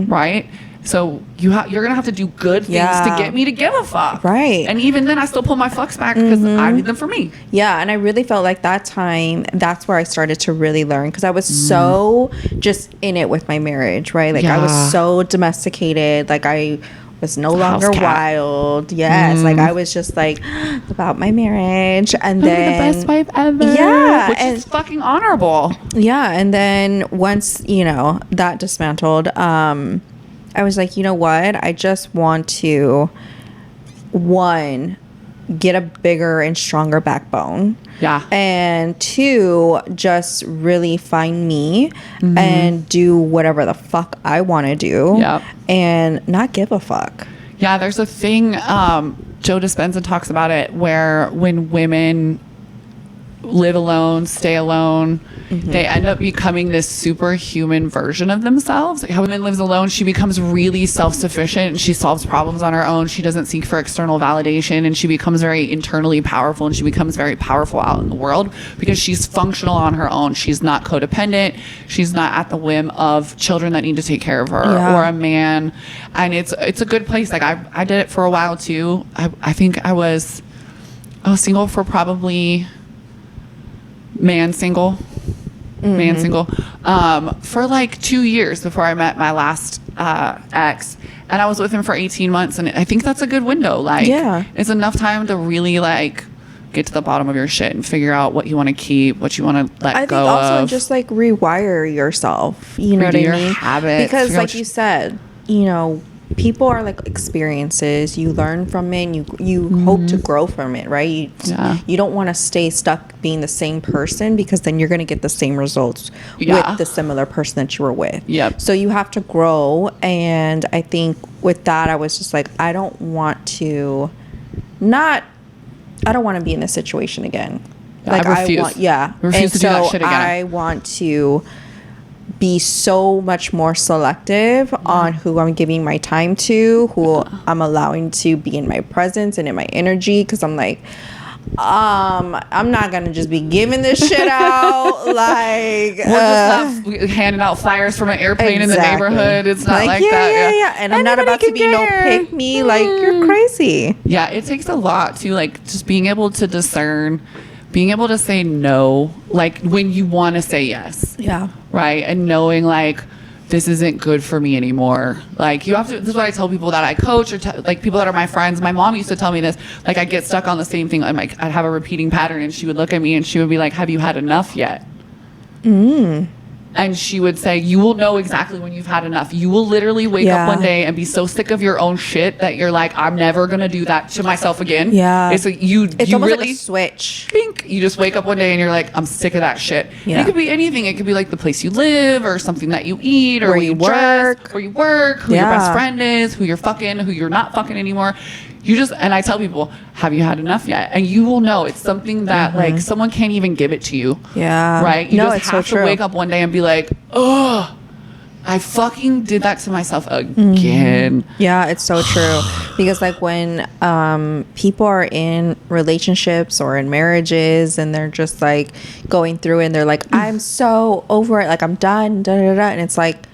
right? So you're gonna have to do good things to get me to give a fuck, right? And even then, I still pull my fucks back because I need them for me. Yeah, and I really felt like that time, that's where I started to really learn, because I was so just in it with my marriage, right? Like I was so domesticated, like I was no longer wild. Yes, like I was just like about my marriage, and then the best wife ever. Yeah, which is fucking honorable. Yeah, and then once that dismantled, I was like, you know what? I just want to, one, get a bigger and stronger backbone. Yeah. And 2, just really find me and do whatever the fuck I want to do. Yep. And not give a fuck. Yeah, there's a thing, Joe Dispenza talks about it, where when women live alone, stay alone, they end up becoming this superhuman version of themselves. Like, how a woman lives alone, she becomes really self-sufficient and she solves problems on her own. She doesn't seek for external validation, and she becomes very internally powerful, and she becomes very powerful out in the world because she's functional on her own. She's not codependent. She's not at the whim of children that need to take care of her or a man. And it's a good place. Like I did it for a while too. I think I was single for probably man single for like 2 years before I met my last ex, and I was with him for 18 months, and I think that's a good window. Like, it's enough time to really like get to the bottom of your shit and figure out what you want to keep, what you want to let go of. I think also just like rewire yourself, you know what I mean? Habits, because like you said, people are like experiences. You learn from it, and you hope to grow from it, right? You don't want to stay stuck being the same person, because then you're going to get the same results with the similar person that you were with. So you have to grow. And I think with that, I was just like, I don't want to be in this situation again. Like I refuse. Refuse to do that shit again. I want to be so much more selective on who I'm giving my time to, who I'm allowing to be in my presence and in my energy, because I'm like, I'm not gonna just be giving this shit out like we're just not handing out flyers from an airplane in the neighborhood. It's not like that. Yeah. And I'm not about to be no pick me. Like, you're crazy. Yeah, it takes a lot to like just being able to discern, being able to say no, like when you want to say yes. Yeah. Right. And knowing like this isn't good for me anymore. Like, you have to, this is what I tell people that I coach, or like people that are my friends. My mom used to tell me this, like, I get stuck on the same thing. I'm like, I'd have a repeating pattern, and she would look at me and she would be like, have you had enough yet? And she would say, you will know exactly when you've had enough. You will literally wake up one day and be so sick of your own shit that you're like, I'm never going to do that to myself again. Yeah. It's like It's you almost really like a switch. think you just wake up one day and you're like, I'm sick of that shit. Yeah. It could be anything. It could be like the place you live, or something that you eat, or Where where you work. dress, where you work, who your best friend is, who you're fucking, who you're not fucking anymore. You just, and I tell people, have you had enough yet? And you will know. It's something that like someone can't even give it to you. Yeah. Right? You just it's have so to true. wake up one day and be like, oh, I fucking did that to myself again. Yeah, it's so true. Because like when people are in relationships or in marriages and they're just like going through it and they're like, I'm so over it, like I'm done, da da da, and it's like,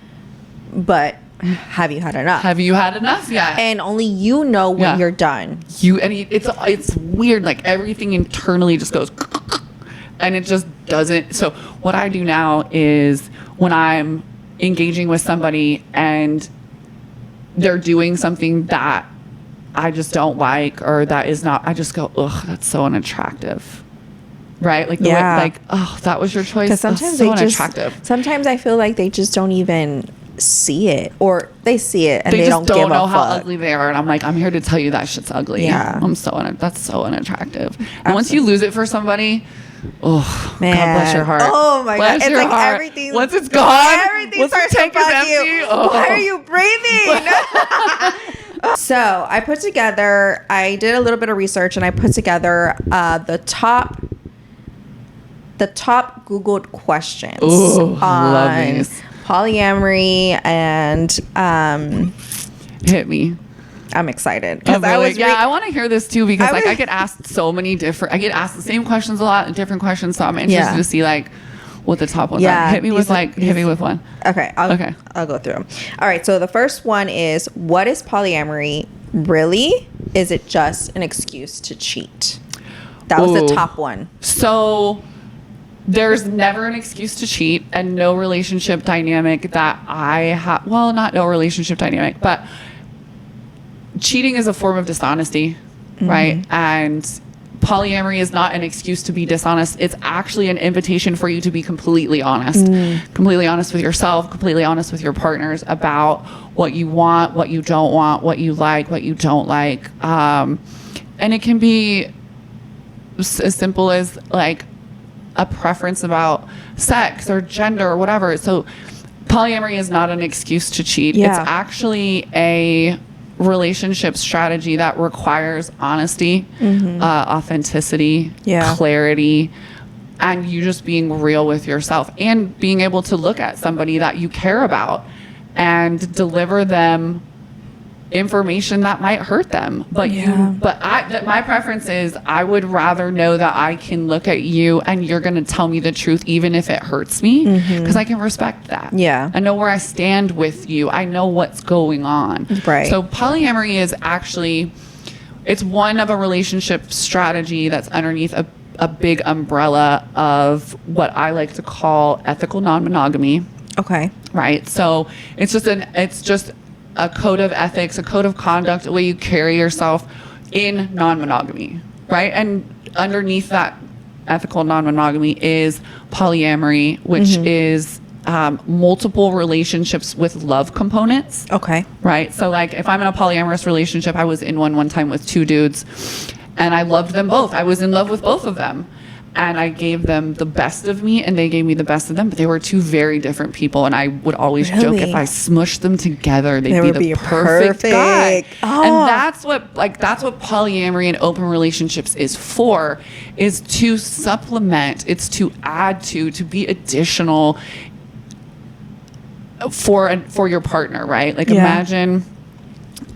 but have you had enough? Have you had enough yet? And only you know when you're done. It's weird. Like, everything internally just goes, and it just doesn't. So what I do now is, when I'm engaging with somebody and they're doing something that I just don't like, or that is not, I just go, ugh, that's so unattractive. Right? Like, the way, like, oh, that was your choice. Because sometimes so they unattractive. sometimes I feel like they just don't even see it, or they see it and they just don't give know a how fuck. ugly they are, and I'm like, I'm here to tell you that shit's ugly. Yeah. That's so unattractive. And once you lose it for somebody, oh, Man. God bless your heart. Oh my Bless God. It's your like heart. everything. Once it's gone, Everything once the starts to tank is bug empty, you. oh. Why are you breathing? So I did a little bit of research, and I put together the top Googled questions Ooh, on love these. polyamory, and Hit me. I'm excited Really, because I want to hear this too, because I like was- I get asked so many different. I get asked the same questions a lot, and different questions. So I'm interested to see like what the top ones Yeah, are. Hit me with one. Okay. I'll go through them. All right. So the first one is, what is polyamory really? Is it just an excuse to cheat? That was Ooh. the top one. So there's never an excuse to cheat, and no relationship dynamic that I have. Well, not no relationship dynamic, but cheating is a form of dishonesty, right? And polyamory is not an excuse to be dishonest. It's actually an invitation for you to be completely honest. Completely honest with yourself, completely honest with your partners about what you want, what you don't want, what you like, what you don't like. And it can be as simple as like a preference about sex or gender or whatever. So polyamory is not an excuse to cheat. Yeah. It's actually a relationship strategy that requires honesty, authenticity, clarity, and you just being real with yourself, and being able to look at somebody that you care about and deliver them information that might hurt them. But my preference is, I would rather know that I can look at you and you're going to tell me the truth, even if it hurts me, because I can respect that. Yeah. I know where I stand with you. I know what's going on. Right. So polyamory is actually, it's one of a relationship strategy that's underneath a big umbrella of what I like to call ethical non-monogamy. Okay. Right. So it's just a code of ethics, a code of conduct, the way you carry yourself in non-monogamy, right? And underneath that ethical non-monogamy is polyamory, which is multiple relationships with love components. Okay. Right? So like, if I'm in a polyamorous relationship, I was in one time with two dudes, and I loved them both. I was in love with both of them. And I gave them the best of me, and they gave me the best of them. But they were two very different people, and I would always joke, if I smushed them together, they'd be the perfect guy. Oh. And that's what polyamory and open relationships is for, is to supplement, it's to add to be additional for your partner, right? Like, imagine.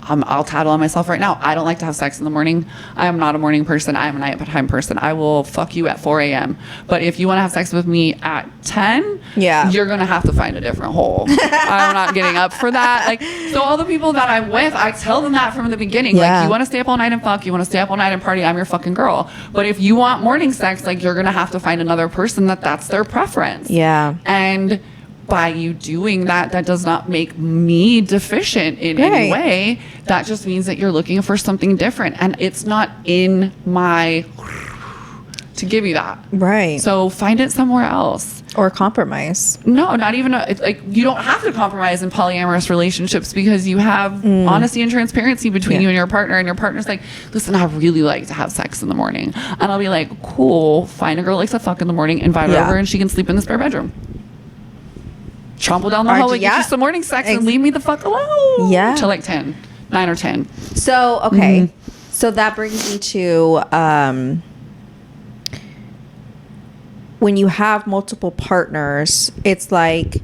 I'll tattle on myself right now. I don't like to have sex in the morning. I am not a morning person. I am a nighttime person. I will fuck you at 4 a.m. But if you want to have sex with me at 10, you're going to have to find a different hole. I'm not getting up for that. Like, so all the people that I'm with, I tell them that from the beginning. Like, you want to stay up all night and fuck, you want to stay up all night and party, I'm your fucking girl. But if you want morning sex, like, you're going to have to find another person that's their preference. Yeah. And by you doing that, that does not make me deficient in any way. That just means that you're looking for something different, and it's not in my to give you that. Right. So find it somewhere else. Or compromise. No, not even it's like you don't have to compromise in polyamorous relationships because you have honesty and transparency between you and your partner, and your partner's like, listen, I really like to have sex in the morning. And I'll be like, cool, find a girl who likes to fuck in the morning, invite her over, and she can sleep in the spare bedroom. Trample down the hallway, get you some morning sex, and leave me the fuck alone. Yeah. Till like 9 or 10. So, okay. So that brings me to when you have multiple partners, it's like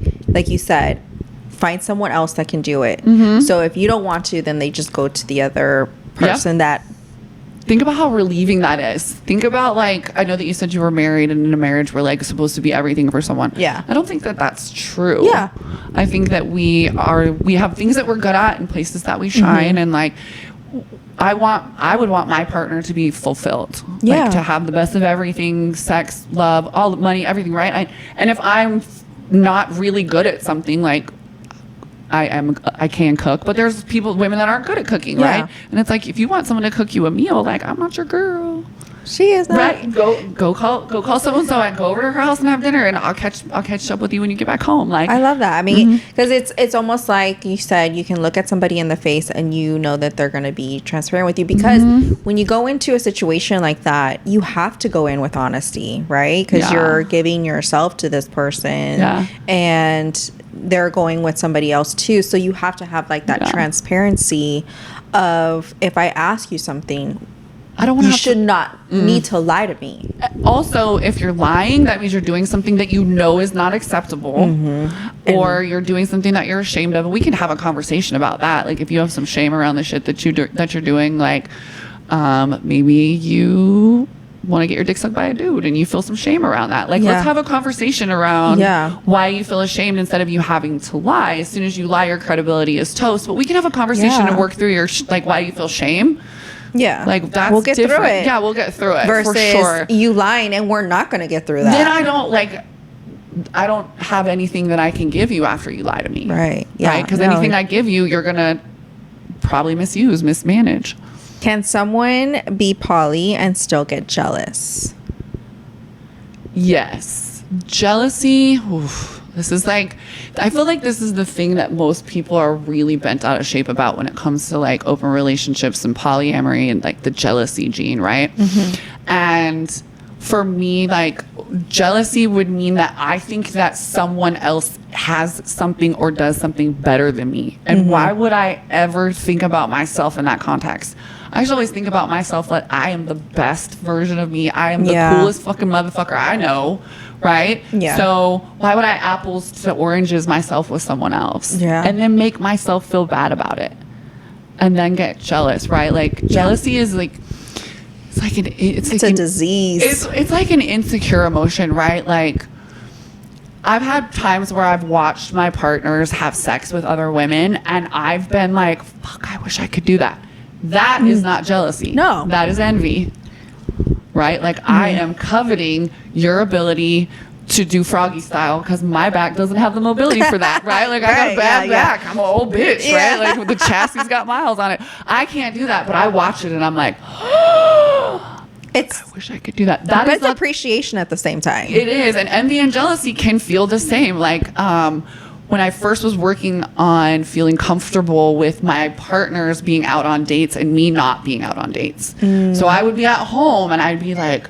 you said, find someone else that can do it. So if you don't want to, then they just go to the other person that. Think about how relieving that is. Think about, like, I know that you said you were married and in a marriage we're like supposed to be everything for someone. Yeah. I don't think that that's true. Yeah. I think that we have things that we're good at and places that we shine, and like I would want my partner to be fulfilled. Yeah. Like to have the best of everything, sex, love, all the money, everything, right? And if I'm not really good at something, like I can cook, but there's women that aren't good at cooking, right? And it's like, if you want someone to cook you a meal, like, I'm not your girl. She is not. Right? Go call so-and-so and go over to her house and have dinner, and I'll catch up with you when you get back home. Like, I love that. I mean, because it's almost like you said, you can look at somebody in the face and you know that they're going to be transparent with you, because when you go into a situation like that, you have to go in with honesty, right? Because you're giving yourself to this person, and they're going with somebody else too. So you have to have like that transparency of, if I ask you something, I don't want you should not need to lie to me. Also, if you're lying, that means you're doing something that you know is not acceptable, or you're doing something that you're ashamed of. We can have a conversation about that. Like, if you have some shame around the shit that you're doing, like maybe you want to get your dick sucked by a dude and you feel some shame around that. Like, let's have a conversation around why you feel ashamed, instead of you having to lie. As soon as you lie, your credibility is toast. But we can have a conversation and work through your like why you feel shame. Yeah. Like, that's we'll get different. through it. Yeah, we'll get through it. Versus for sure. you lying and we're not going to get through that. Then I don't have anything that I can give you after you lie to me. Right. Yeah. Right? Because anything I give you, you're going to probably mismanage. Can someone be poly and still get jealous? Yes. Jealousy. Oof. This is like, I feel like this is the thing that most people are really bent out of shape about when it comes to like open relationships and polyamory and like the jealousy gene, right? And for me, like, jealousy would mean that I think that someone else has something or does something better than me. And why would I ever think about myself in that context? I should always think about myself that I am the best version of me. I am the coolest fucking motherfucker I know, right? Yeah. So why would I apples to oranges myself with someone else? Yeah. And then make myself feel bad about it, and then get jealous, right? Like, jealousy is like, it's a disease. It's like an insecure emotion, right? Like, I've had times where I've watched my partners have sex with other women, and I've been like, fuck, I wish I could do that. That is not jealousy. No. That is envy, right? Like, I am coveting your ability to do froggy style because my back doesn't have the mobility for that, right? Like, I got a bad back. I'm an old bitch, right? Like, with the chassis got miles on it. I can't do that, but I watch it and I'm like, I wish I could do that. That is appreciation at the same time. It is. And envy and jealousy can feel the same. Like, when I first was working on feeling comfortable with my partners being out on dates and me not being out on dates. So I would be at home and I'd be like,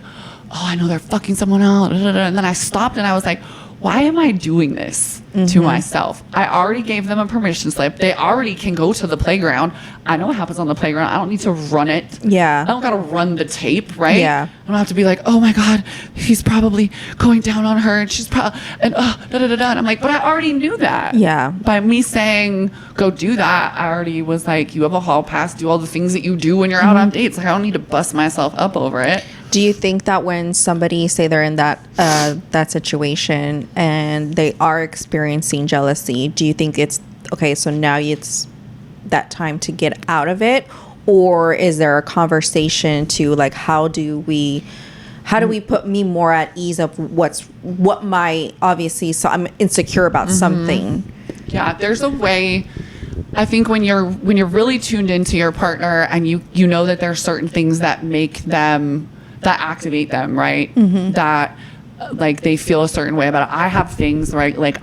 oh, I know they're fucking someone else. And then I stopped and I was like, why am I doing this to myself? I already gave them a permission slip. They already can go to the playground. I know what happens on the playground. I don't need to run it. Yeah. I don't got to run the tape, right? Yeah. I don't have to be like, oh my God, he's probably going down on her and she's probably, and And I'm like, but I already knew that. Yeah. By me saying, go do that, I already was like, you have a hall pass, do all the things that you do when you're out on dates. Like, I don't need to bust myself up over it. Do you think that when somebody, say they're in that situation and they are experiencing jealousy, do you think it's, okay, so now it's that time to get out of it? Or is there a conversation to, like, how do How do we put me more at ease of what my, obviously, so I'm insecure about something. Yeah, there's a way. I think when you're really tuned into your partner and you know that there are certain things that activate them, right? That like they feel a certain way about it. I have things, right? Like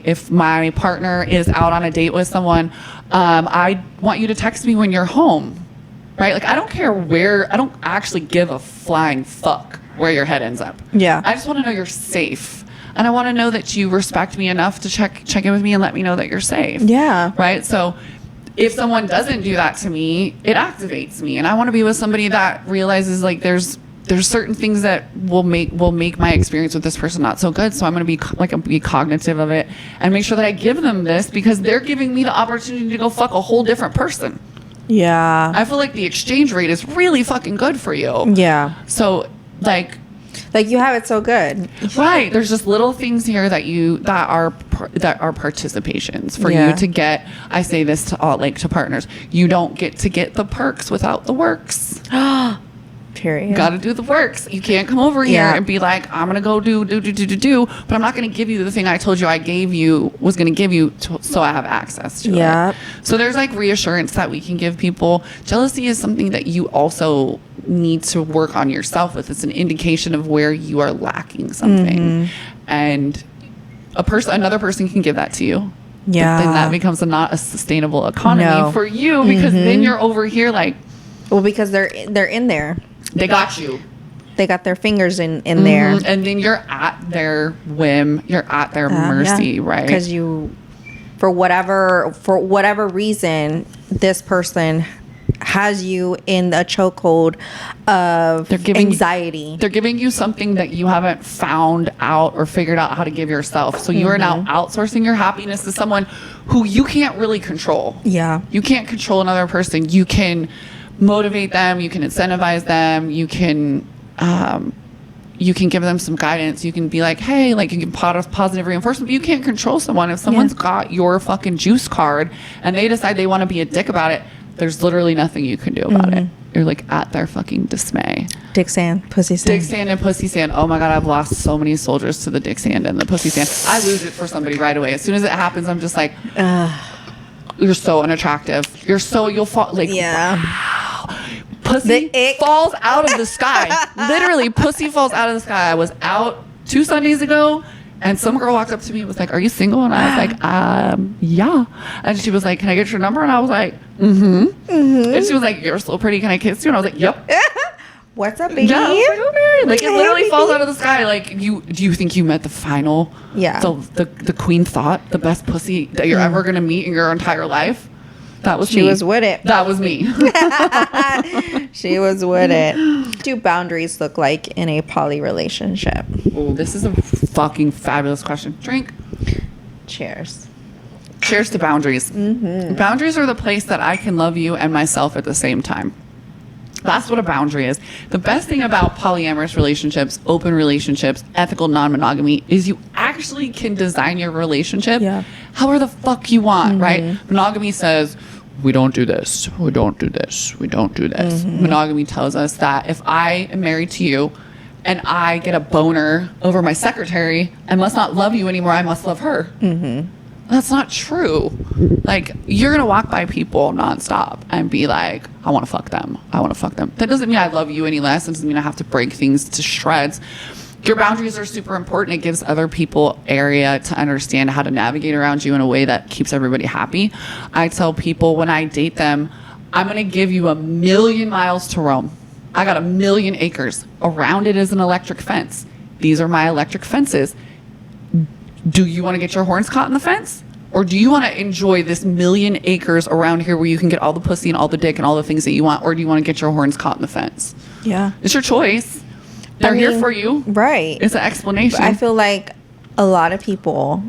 if my partner is out on a date with someone, I want you to text me when you're home, right? Like I don't care where, I don't actually give a flying fuck where your head ends up. Yeah. I just want to know you're safe. And I want to know that you respect me enough to check in with me and let me know that you're safe. Yeah. Right? So if someone doesn't do that to me, it activates me. And I want to be with somebody that realizes like there's certain things that will make my experience with this person not so good. So I'm going to be cognitive of it and make sure that I give them this because they're giving me the opportunity to go fuck a whole different person. Yeah. I feel like the exchange rate is really fucking good for you. Yeah. So like you have it so good. Right. There's just little things here that are participations for Yeah. you to get. I say this to all to partners. You don't get the perks without the works. Period. Got to do the works. You can't come over here and be like, I'm gonna go do, but I'm not gonna give you the thing I told you was gonna give you, so I have access to it. So there's like reassurance that we can give people. Jealousy is something that you also need to work on yourself with. It's an indication of where you are lacking something, and another person can give that to you. Yeah. But then that becomes not a sustainable economy for you because then you're over here like. Well, because they're in there. They got you. They got their fingers in there. And then you're at their whim. You're at their mercy, right? Because for whatever reason, this person has you in a chokehold of anxiety. They're giving you something that you haven't found out or figured out how to give yourself. So you are now outsourcing your happiness to someone who you can't really control. Yeah. You can't control another person. You can motivate them, you can incentivize them, you can give them some guidance, you can be like, hey, like you can positive reinforcement, but you can't control someone. If someone's got your fucking juice card and they decide they want to be a dick about it, there's literally nothing you can do about it. You're like at their fucking dismay. Dick sand, pussy sand. Dick sand and pussy sand. Oh my God, I've lost so many soldiers to the dick sand and the pussy sand. I lose it for somebody right away. As soon as it happens, I'm just like, you're so unattractive. You'll fall like, wow. Pussy falls out of the sky. Literally, pussy falls out of the sky. I was out 2 Sundays ago, and some girl walked up to me and was like, are you single? And I was like, yeah. And she was like, can I get your number? And I was like, And she was like, you're so pretty. Can I kiss you? And I was like, yep. What's up, baby? Yeah, I was like, okay. Like, it literally falls out of the sky. Like, do you think you met the final? Yeah. So the queen thought, the best pussy that you're ever going to meet in your entire life? That was me. She was with it. That was me. She was with it. What do boundaries look like in a poly relationship? Oh, this is a fucking fabulous question. Drink. Cheers. Cheers to boundaries. Boundaries are the place that I can love you and myself at the same time. That's what a boundary is. The best thing about polyamorous relationships, open relationships, ethical non-monogamy is you actually can design your relationship however the fuck you want, right? Monogamy says, we don't do this, we don't do this, we don't do this. Monogamy tells us that if I am married to you and I get a boner over my secretary, I must not love you anymore, I must love her. That's not true. Like, you're going to walk by people nonstop and be like, I want to fuck them. I want to fuck them. That doesn't mean I love you any less. It doesn't mean I have to break things to shreds. Your boundaries are super important. It gives other people area to understand how to navigate around you in a way that keeps everybody happy. I tell people when I date them, I'm going to give you 1,000,000 miles to roam. I got 1,000,000 acres. Around it is an electric fence. These are my electric fences. Do you want to get your horns caught in the fence? Or do you want to enjoy this 1,000,000 acres around here where you can get all the pussy and all the dick and all the things that you want? Or do you want to get your horns caught in the fence? Yeah. It's your choice. They're here for you. Right. It's an explanation. But I feel like a lot of people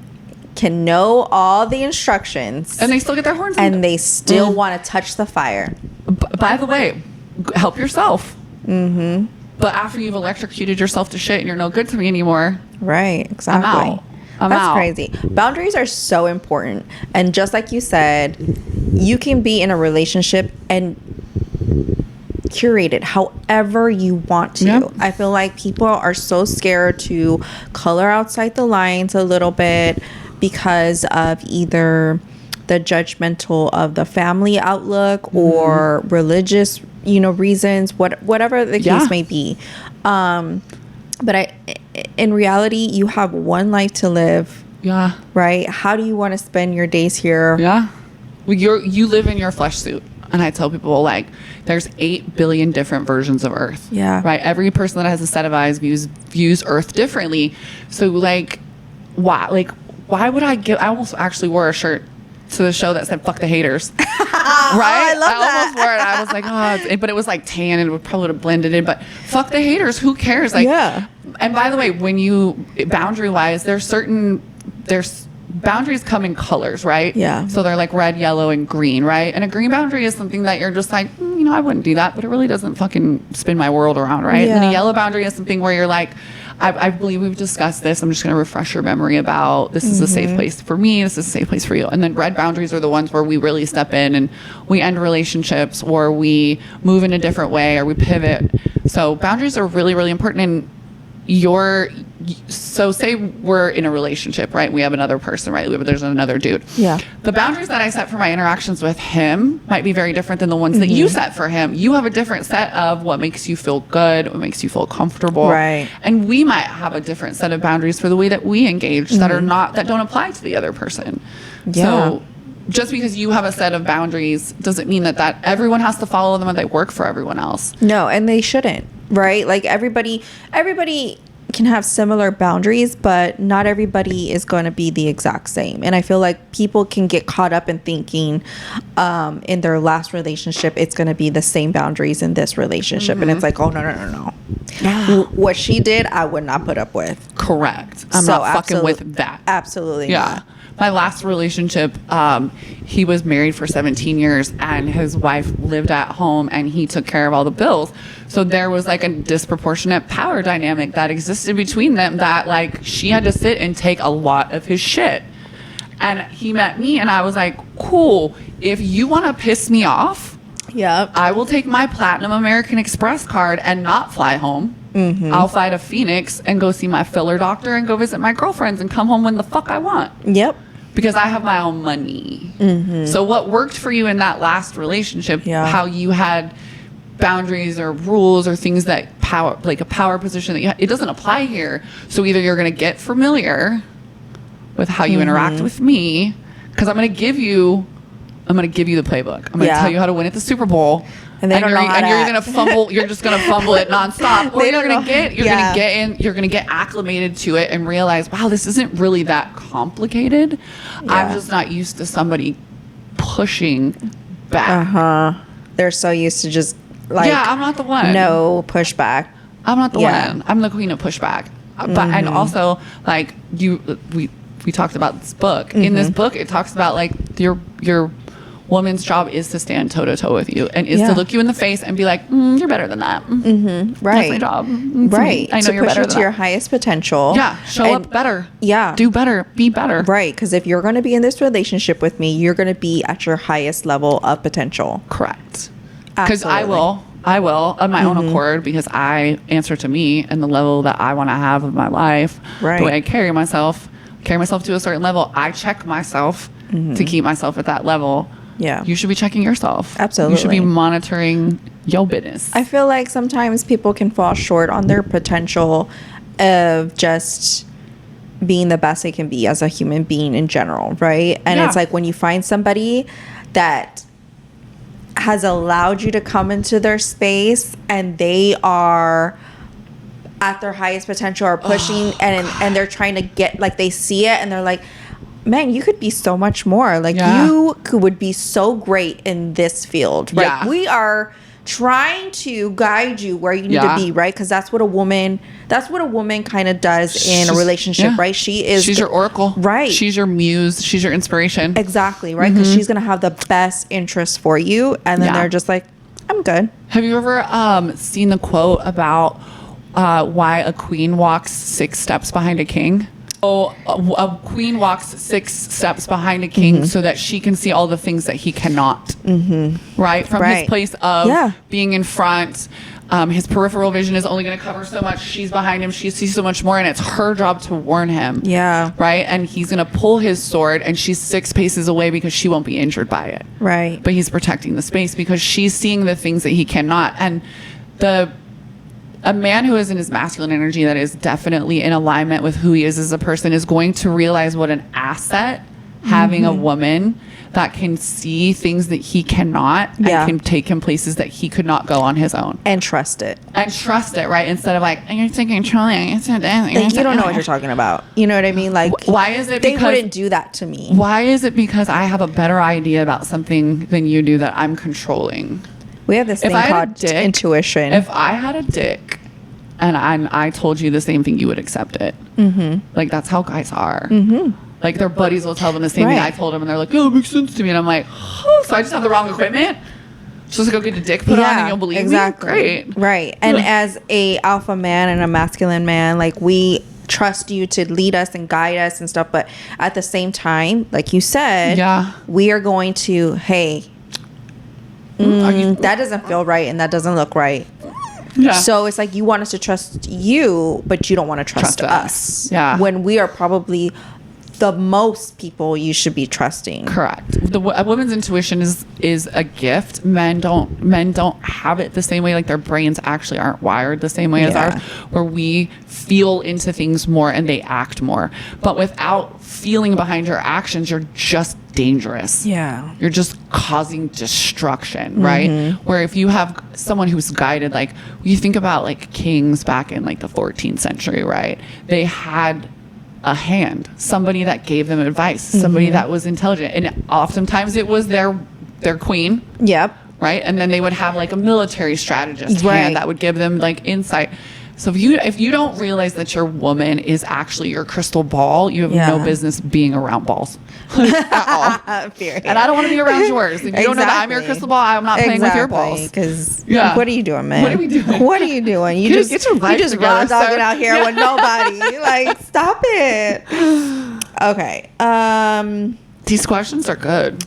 can know all the instructions. And they still get their horns and they still want to touch the fire. By the way, help yourself. But after you've electrocuted yourself to shit and you're no good to me anymore. Right. Exactly. That's crazy. Boundaries are so important. And just like you said, you can be in a relationship and curate it however you want to. Yep. I feel like people are so scared to color outside the lines a little bit because of either the judgmental of the family outlook or religious, reasons, whatever the case may be. But in reality, you have one life to live. Yeah. Right? How do you want to spend your days here? Yeah. Well, you live in your flesh suit. And I tell people, like, there's 8 billion different versions of Earth. Yeah. Right? Every person that has a set of eyes views Earth differently. So, like, why would I almost actually wore a shirt to the show that said "fuck the haters," right? I love that. Almost wore it. I was like, but it was like tan and it would probably have blended in. But fuck the haters. Who cares? Like, yeah. And by the way, when boundary wise, there's boundaries come in colors, right? Yeah. So they're like red, yellow, and green, right? And a green boundary is something that you're just like, I wouldn't do that, but it really doesn't fucking spin my world around, right? Yeah. And a yellow boundary is something where you're like, I believe we've discussed this. I'm just going to refresh your memory about this is a safe place for me. This is a safe place for you. And then red boundaries are the ones where we really step in and we end relationships or we move in a different way or we pivot. So boundaries are really, really important. And so say we're in a relationship, right? We have another person, right? There's another dude. Yeah. The boundaries that I set for my interactions with him might be very different than the ones that you set for him. You have a different set of what makes you feel good, what makes you feel comfortable. Right. And we might have a different set of boundaries for the way that we engage that don't apply to the other person. Yeah. So just because you have a set of boundaries doesn't mean that everyone has to follow them and they work for everyone else. No, and they shouldn't, right? Like everybody can have similar boundaries, but not everybody is going to be the exact same. And I feel like people can get caught up in thinking in their last relationship, it's going to be the same boundaries in this relationship. And it's like, oh, no. Yeah. What she did, I would not put up with. Correct. I'm not fucking with that. Absolutely Yeah. not. My last relationship, he was married for 17 years and his wife lived at home and he took care of all the bills. So there was like a disproportionate power dynamic that existed between them that like she had to sit and take a lot of his shit. And he met me and I was like, cool, if you want to piss me off, Yep. I will take my Platinum American Express card and not fly home. I'll fly to Phoenix and go see my filler doctor and go visit my girlfriends and come home when the fuck I want. Yep. Because I have my own money. So what worked for you in that last relationship, how you had boundaries or rules or things that like a power position that it doesn't apply here. So either you're going to get familiar with how you interact with me, because I'm going to give you the playbook. I'm going to tell you how to win at the Super Bowl. And they don't know how to you're gonna fumble. You're just gonna fumble it nonstop. Or you're gonna get acclimated to it and realize, wow, this isn't really that complicated. I'm just not used to somebody pushing back. They're so used to just like, I'm not the one. No pushback. I'm not the one. I'm the queen of pushback. But and also like we talked about this book. In this book, it talks about like your woman's job is to stand toe to toe with you and is to look you in the face and be like, you're better than that. Right. That's my job. Right. I know you're better than to your highest potential. Yeah. Show up better. Yeah. Do better. Be better. Right. Because if you're going to be in this relationship with me, you're going to be at your highest level of potential. Correct. Because I will of my own accord, because I answer to me and the level that I want to have of my life. Right. The way I carry myself to a certain level. I check myself to keep myself at that level. Yeah. You should be checking yourself. Absolutely. You should be monitoring your business. I feel like sometimes people can fall short on their potential of just being the best they can be as a human being in general, right? And it's like when you find somebody that has allowed you to come into their space and they are at their highest potential or pushing and they're trying to get, like, they see it and they're like, man, you could be so much more. Like would be so great in this field, right? Yeah. We are trying to guide you where you need to be, right? Because that's what a woman kind of does in a relationship, right? She's your oracle, right? She's your muse. She's your inspiration. Exactly, right? Because she's gonna have the best interest for you, and then they're just like, I'm good. Have you ever seen the quote about why a queen walks 6 steps behind a king? So a queen walks 6 steps behind a king so that she can see all the things that he cannot. Right? From his place of being in front. His peripheral vision is only going to cover so much. She's behind him. She sees so much more. And it's her job to warn him. Yeah. Right? And he's going to pull his sword and she's 6 paces away because she won't be injured by it. Right. But he's protecting the space because she's seeing the things that he cannot. And a man who is in his masculine energy that is definitely in alignment with who he is as a person is going to realize what an asset having a woman that can see things that he cannot and can take him places that he could not go on his own. And trust it. Right? Instead of like, you're thinking controlling. You don't know what you're talking about. You know what I mean? Like, why is it they wouldn't do that to me? Why is it because I have a better idea about something than you do that I'm controlling? We have this thing called intuition. If I had a dick and I told you the same thing, you would accept it. Like, that's how guys are. Like, their buddies will tell them the same thing I told them, and they're like, oh, it makes sense to me. And I'm like, oh, so I just have the wrong equipment? Just go get a dick put on and you'll believe me? Great. Right. And as a alpha man and a masculine man, like, we trust you to lead us and guide us and stuff. But at the same time, like you said, we are going to, hey, that doesn't feel right and that doesn't look right. Yeah. So it's like you want us to trust you, but you don't want to trust us. Yeah. When we are probably the most people you should be trusting. Correct. A woman's intuition is a gift. Men don't have it the same way. Like, their brains actually aren't wired the same way as ours, where we feel into things more and they act more. But without feeling behind your actions, you're just dangerous. Yeah. You're just causing destruction, right? Where if you have someone who's guided, like, you think about like kings back in like the 14th century, right? They had a hand, somebody that gave them advice, somebody that was intelligent, and oftentimes it was their queen. Yep. Right. And then they would have like a military strategist hand that would give them like insight. So if you don't realize that your woman is actually your crystal ball, you have no business being around balls at all. Period. And I don't want to be around yours. If you don't know that I'm your crystal ball, I'm not playing with your balls. Because what are you doing, man? What are we doing? What are you doing? You just raw dogging out here with nobody. Like, stop it. Okay. These questions are good.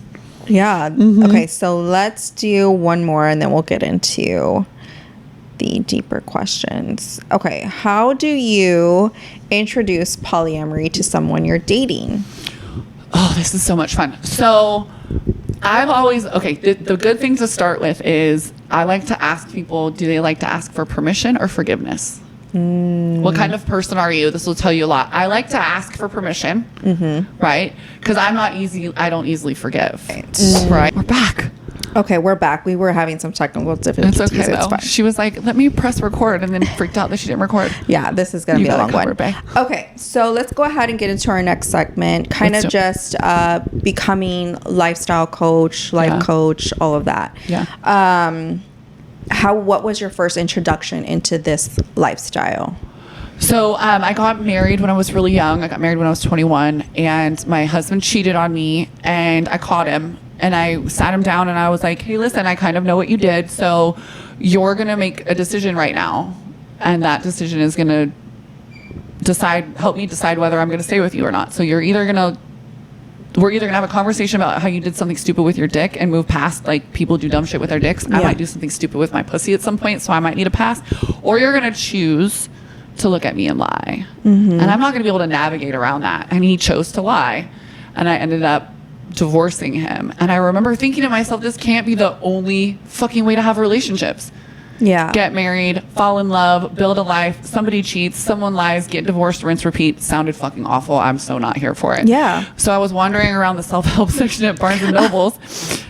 Yeah. Okay. So let's do one more, and then we'll get into the deeper questions. Okay, how do you introduce polyamory to someone you're dating? Oh, this is so much fun. So I've always, the good thing to start with is I like to ask people, do they like to ask for permission or forgiveness? What kind of person are you? This will tell you a lot. I like to ask for permission, right? Because I don't easily forgive, right? We're back. Okay, we're back. We were having some technical difficulties. It's okay, though. She was like, let me press record, and then freaked out that she didn't record. Yeah, this is going to be a long one. Okay, so let's go ahead and get into our next segment. Just becoming lifestyle coach, life coach, all of that. Yeah. What was your first introduction into this lifestyle? So I got married when I was really young. I got married when I was 21, and my husband cheated on me, and I caught him. And I sat him down and I was like, hey, listen, I kind of know what you did. So you're going to make a decision right now. And that decision is going to help me decide whether I'm going to stay with you or not. So we're either going to have a conversation about how you did something stupid with your dick and move past, like, people do dumb shit with their dicks. I might do something stupid with my pussy at some point, so I might need a pass. Or you're going to choose to look at me and lie. And I'm not going to be able to navigate around that. And he chose to lie. And I ended up divorcing him. And I remember thinking to myself, this can't be the only fucking way to have relationships. Yeah. Get married, fall in love, build a life, somebody cheats, someone lies, get divorced, rinse, repeat. Sounded fucking awful. I'm so not here for it. Yeah. So I was wandering around the self-help section at Barnes and Nobles,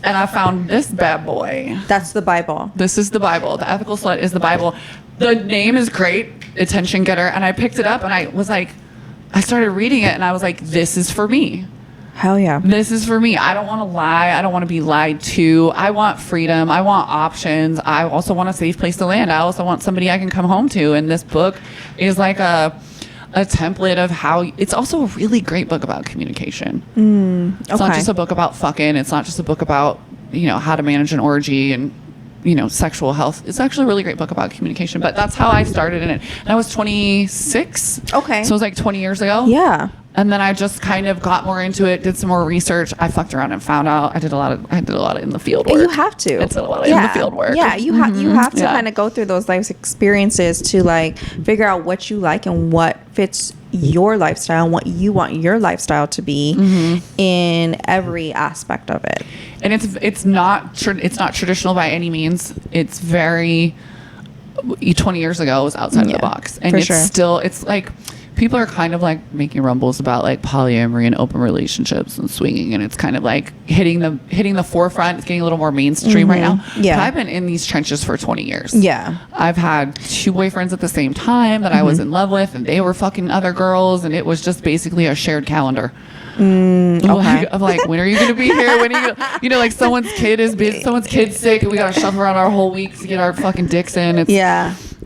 and I found this bad boy. That's the Bible. This is the Bible. The Ethical Slut is the Bible. The name is great, attention getter, and I picked it up and I started reading it and I was like, this is for me. Hell yeah. This is for me. I don't want to lie. I don't want to be lied to. I want freedom. I want options. I also want a safe place to land. I also want somebody I can come home to. And this book is like a template of how. It's also a really great book about communication. It's not just a book about fucking. It's not just a book about, how to manage an orgy and sexual health. It's actually a really great book about communication, but that's how I started in it. And I was 26. Okay. So it was like 20 years ago. Yeah. And then I just kind of got more into it, did some more research. I fucked around and found out I did a lot of in the field work. You have to. It's a lot of in the field work. Yeah, you have to Yeah. kind of go through those life experiences to like figure out what you like and what fits your lifestyle and what you want your lifestyle to be in every aspect of it. And it's not traditional by any means. It's very 20 years ago it was outside of the box, and it's still it's like. People are kind of like making rumbles about like polyamory and open relationships and swinging, and it's kind of like hitting the forefront. It's getting a little more mainstream right now. Yeah. But I've been in these trenches for 20 years. Yeah. I've had 2 boyfriends at the same time that I was in love with, and they were fucking other girls, and it was just basically a shared calendar. Okay. Of like, when are you gonna be here? When are you like someone's kid is busy, someone's kid's sick, and we gotta shuffle around our whole week to get our fucking dicks in.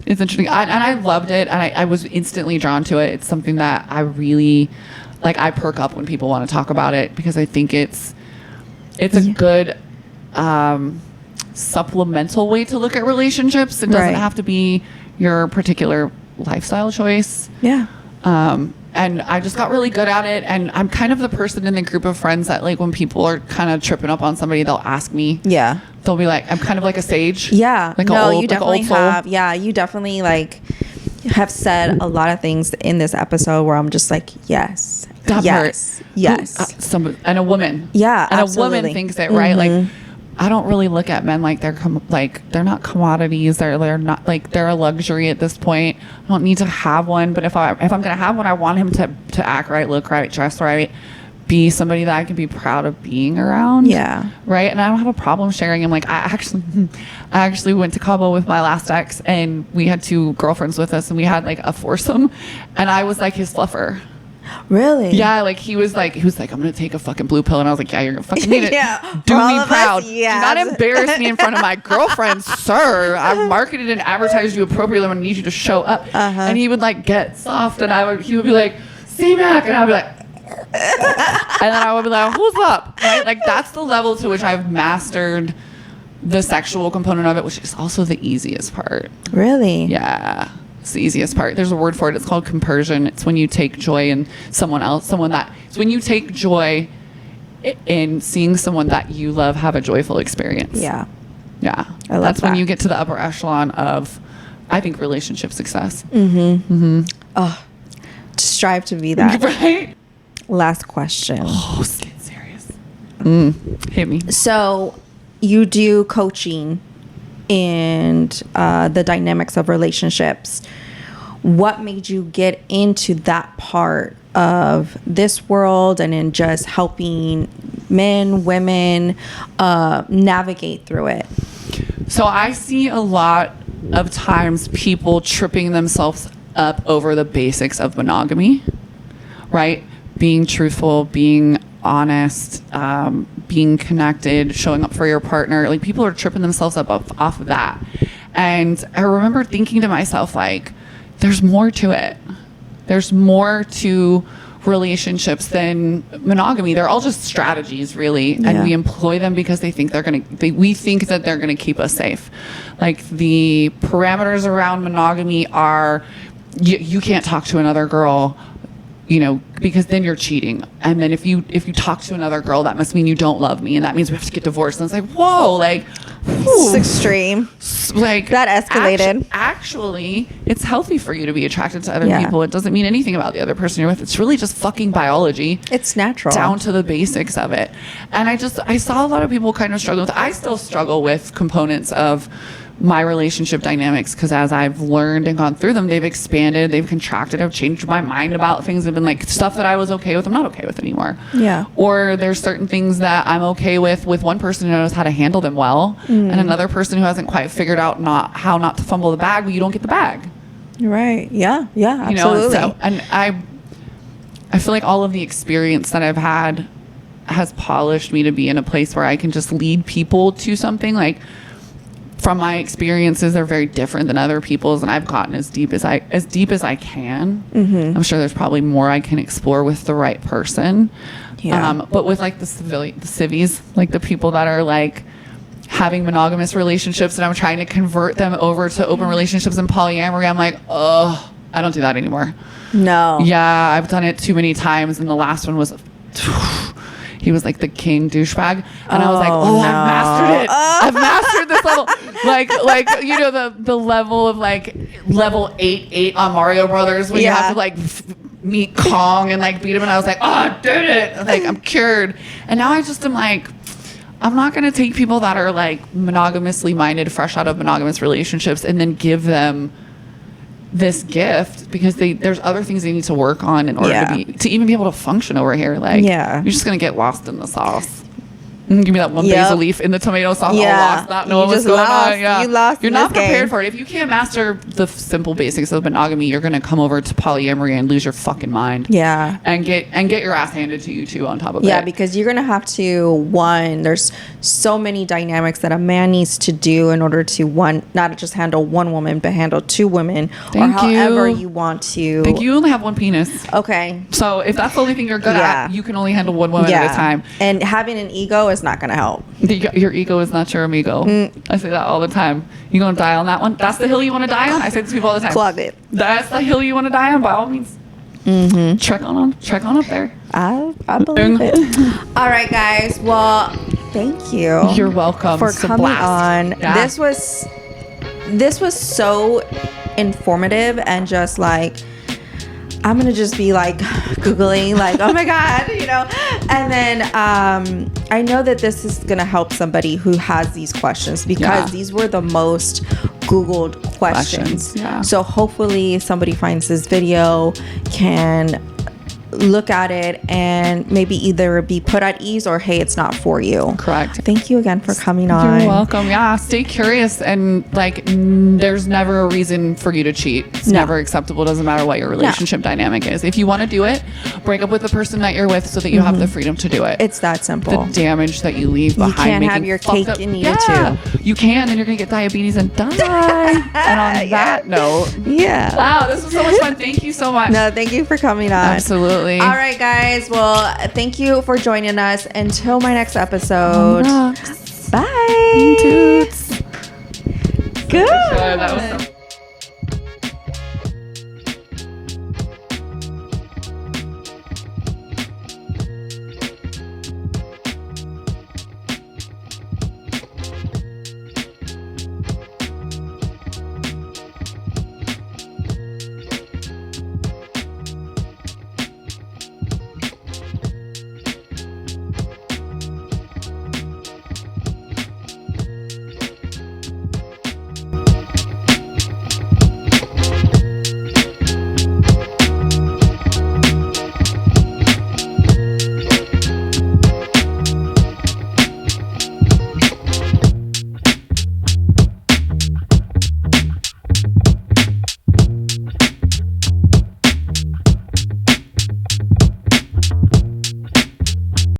It's interesting. And I loved it. And I was instantly drawn to it. It's something that I really, like, I perk up when people want to talk about it, because I think it's a good supplemental way to look at relationships. It doesn't have to be your particular lifestyle choice. Yeah. And I just got really good at it. And I'm kind of the person in the group of friends that, like, when people are kind of tripping up on somebody, they'll ask me. Yeah. They'll be like, I'm kind of like a sage. Yeah. Like you definitely old soul. have. Yeah. You definitely like have said a lot of things in this episode where I'm just like, yes. That yes. part. Yes. And a woman. Yeah. And absolutely. a woman thinks it, right? Like, I don't really look at men like they're not commodities. They're not like they're a luxury at this point. I don't need to have one, but if I'm gonna have one, I want him to act right, look right, dress right, be somebody that I can be proud of being around. Yeah. Right. And I don't have a problem sharing him. Like, I actually went to Cabo with my last ex, and we had 2 girlfriends with us, and we had like a foursome, and I was like his fluffer. Really? Yeah, like he was like, I'm gonna take a fucking blue pill, and I was like, yeah, you're gonna fucking need it. Yeah, do all me of proud. us, yeah. Do not embarrass me in front of my girlfriends, sir. I've marketed and advertised you appropriately. I'm gonna need you to show up. And he would like get soft, and he would be like, Cmac, and I'd be like, and then I would be like, who's up? Right? Like, that's the level to which I've mastered the sexual component of it, which is also the easiest part. Really? Yeah. It's the easiest part. There's a word for it. It's called compersion. It's when you take joy in someone else, it's when you take joy in seeing someone that you love have a joyful experience. Yeah. Yeah. I love That's when that. you get to the upper echelon of, I think, relationship success. Oh, to strive to be that. Right? Last question. Oh, let's get serious. Hit me. So you do coaching and the dynamics of relationships. What made you get into that part of this world and in just helping men, women navigate through it? So I see a lot of times people tripping themselves up over the basics of monogamy, right? Being truthful, being honest, being connected, showing up for your partner. Like, people are tripping themselves up off of that. And I remember thinking to myself, like, there's more to it. There's more to relationships than monogamy. They're all just strategies, really. Yeah. And we employ them because we think that they're going to keep us safe. Like, the parameters around monogamy are, you can't talk to another girl, because then you're cheating. And then if you talk to another girl, that must mean you don't love me, and that means we have to get divorced. And it's like, whoa, like, It's extreme. Like, That escalated. Actually, it's healthy for you to be attracted to other Yeah. people. It doesn't mean anything about the other person you're with. It's really just fucking biology. It's natural. Down to the basics of it. And I saw a lot of people kind of struggle with, I still struggle with components of my relationship dynamics, because as I've learned and gone through them, they've expanded, they've contracted, I've changed my mind about things. Have been like, stuff that I was okay with, I'm not okay with anymore. Yeah. Or there's certain things that I'm okay with one person who knows how to handle them well, and another person who hasn't quite figured out how not to fumble the bag. Well, you don't get the bag. Right. Yeah. Yeah. You know, Absolutely. and I feel like all of the experience that I've had has polished me to be in a place where I can just lead people to something. Like, from my experiences, they're very different than other people's, and I've gotten as deep as I can. I'm sure there's probably more I can explore with the right person. Yeah. But with like the civvies, like the people that are like having monogamous relationships and I'm trying to convert them over to open relationships and polyamory, I'm like, oh, I don't do that anymore. No. Yeah, I've done it too many times, and the last one was he was like the king douchebag, and I was like, oh, no. I've mastered it. I've mastered this level. Like you know the level of like level 8 on Mario Brothers when you have to like meet Kong and like beat him, and I was like, oh, I did it. Like I'm cured. And now I just am like, I'm not gonna take people that are like monogamously minded, fresh out of monogamous relationships, and then give them this gift because there's other things they need to work on in order to even be able to function over here. Like, you're just gonna get lost in the sauce. Give me that one basil leaf in the tomato sauce. All lost, not knowing what's going on. Yeah. You lost. You're not prepared for it. If you can't master the simple basics of monogamy, you're gonna come over to polyamory and lose your fucking mind. Yeah. And get your ass handed to you too on top of it. Yeah, because you're gonna have to there's so many dynamics that a man needs to do in order to not just handle one woman, but handle two women or however you want to. You only have one penis. Okay. So if that's the only thing you're good at, you can only handle one woman at a time. And having an ego is not going to help. Your ego is not your amigo. I say that all the time. You gonna die on that one? That's the hill you want to die on? I say this to people all the time. Plug it. That's the hill you want to die on, by all means. Check on up there. I believe it. All right, guys. Well, thank you. You're welcome for coming on. Yeah. This was so informative and just like, I'm gonna just be like Googling like, oh my God, you know. And then I know that this is gonna help somebody who has these questions because these were the most Googled questions. Yeah. So hopefully somebody finds this video, can look at it and maybe either be put at ease or hey, it's not for you. Correct. Thank you again for coming on. You're welcome. Yeah, stay curious, and like there's never a reason for you to cheat. It's never acceptable. Doesn't matter what your relationship dynamic is. If you want to do it, break up with the person that you're with so that you have the freedom to do it. It's that simple. The damage that you leave behind. You can't have your cake and eat it too. You can, and you're gonna get diabetes and die. And on that note, wow, this was so much fun. Thank you so much. No, thank you for coming on. Absolutely. All right, guys. Well, thank you for joining us. Until my next episode. Bye. Toots. Good. That was so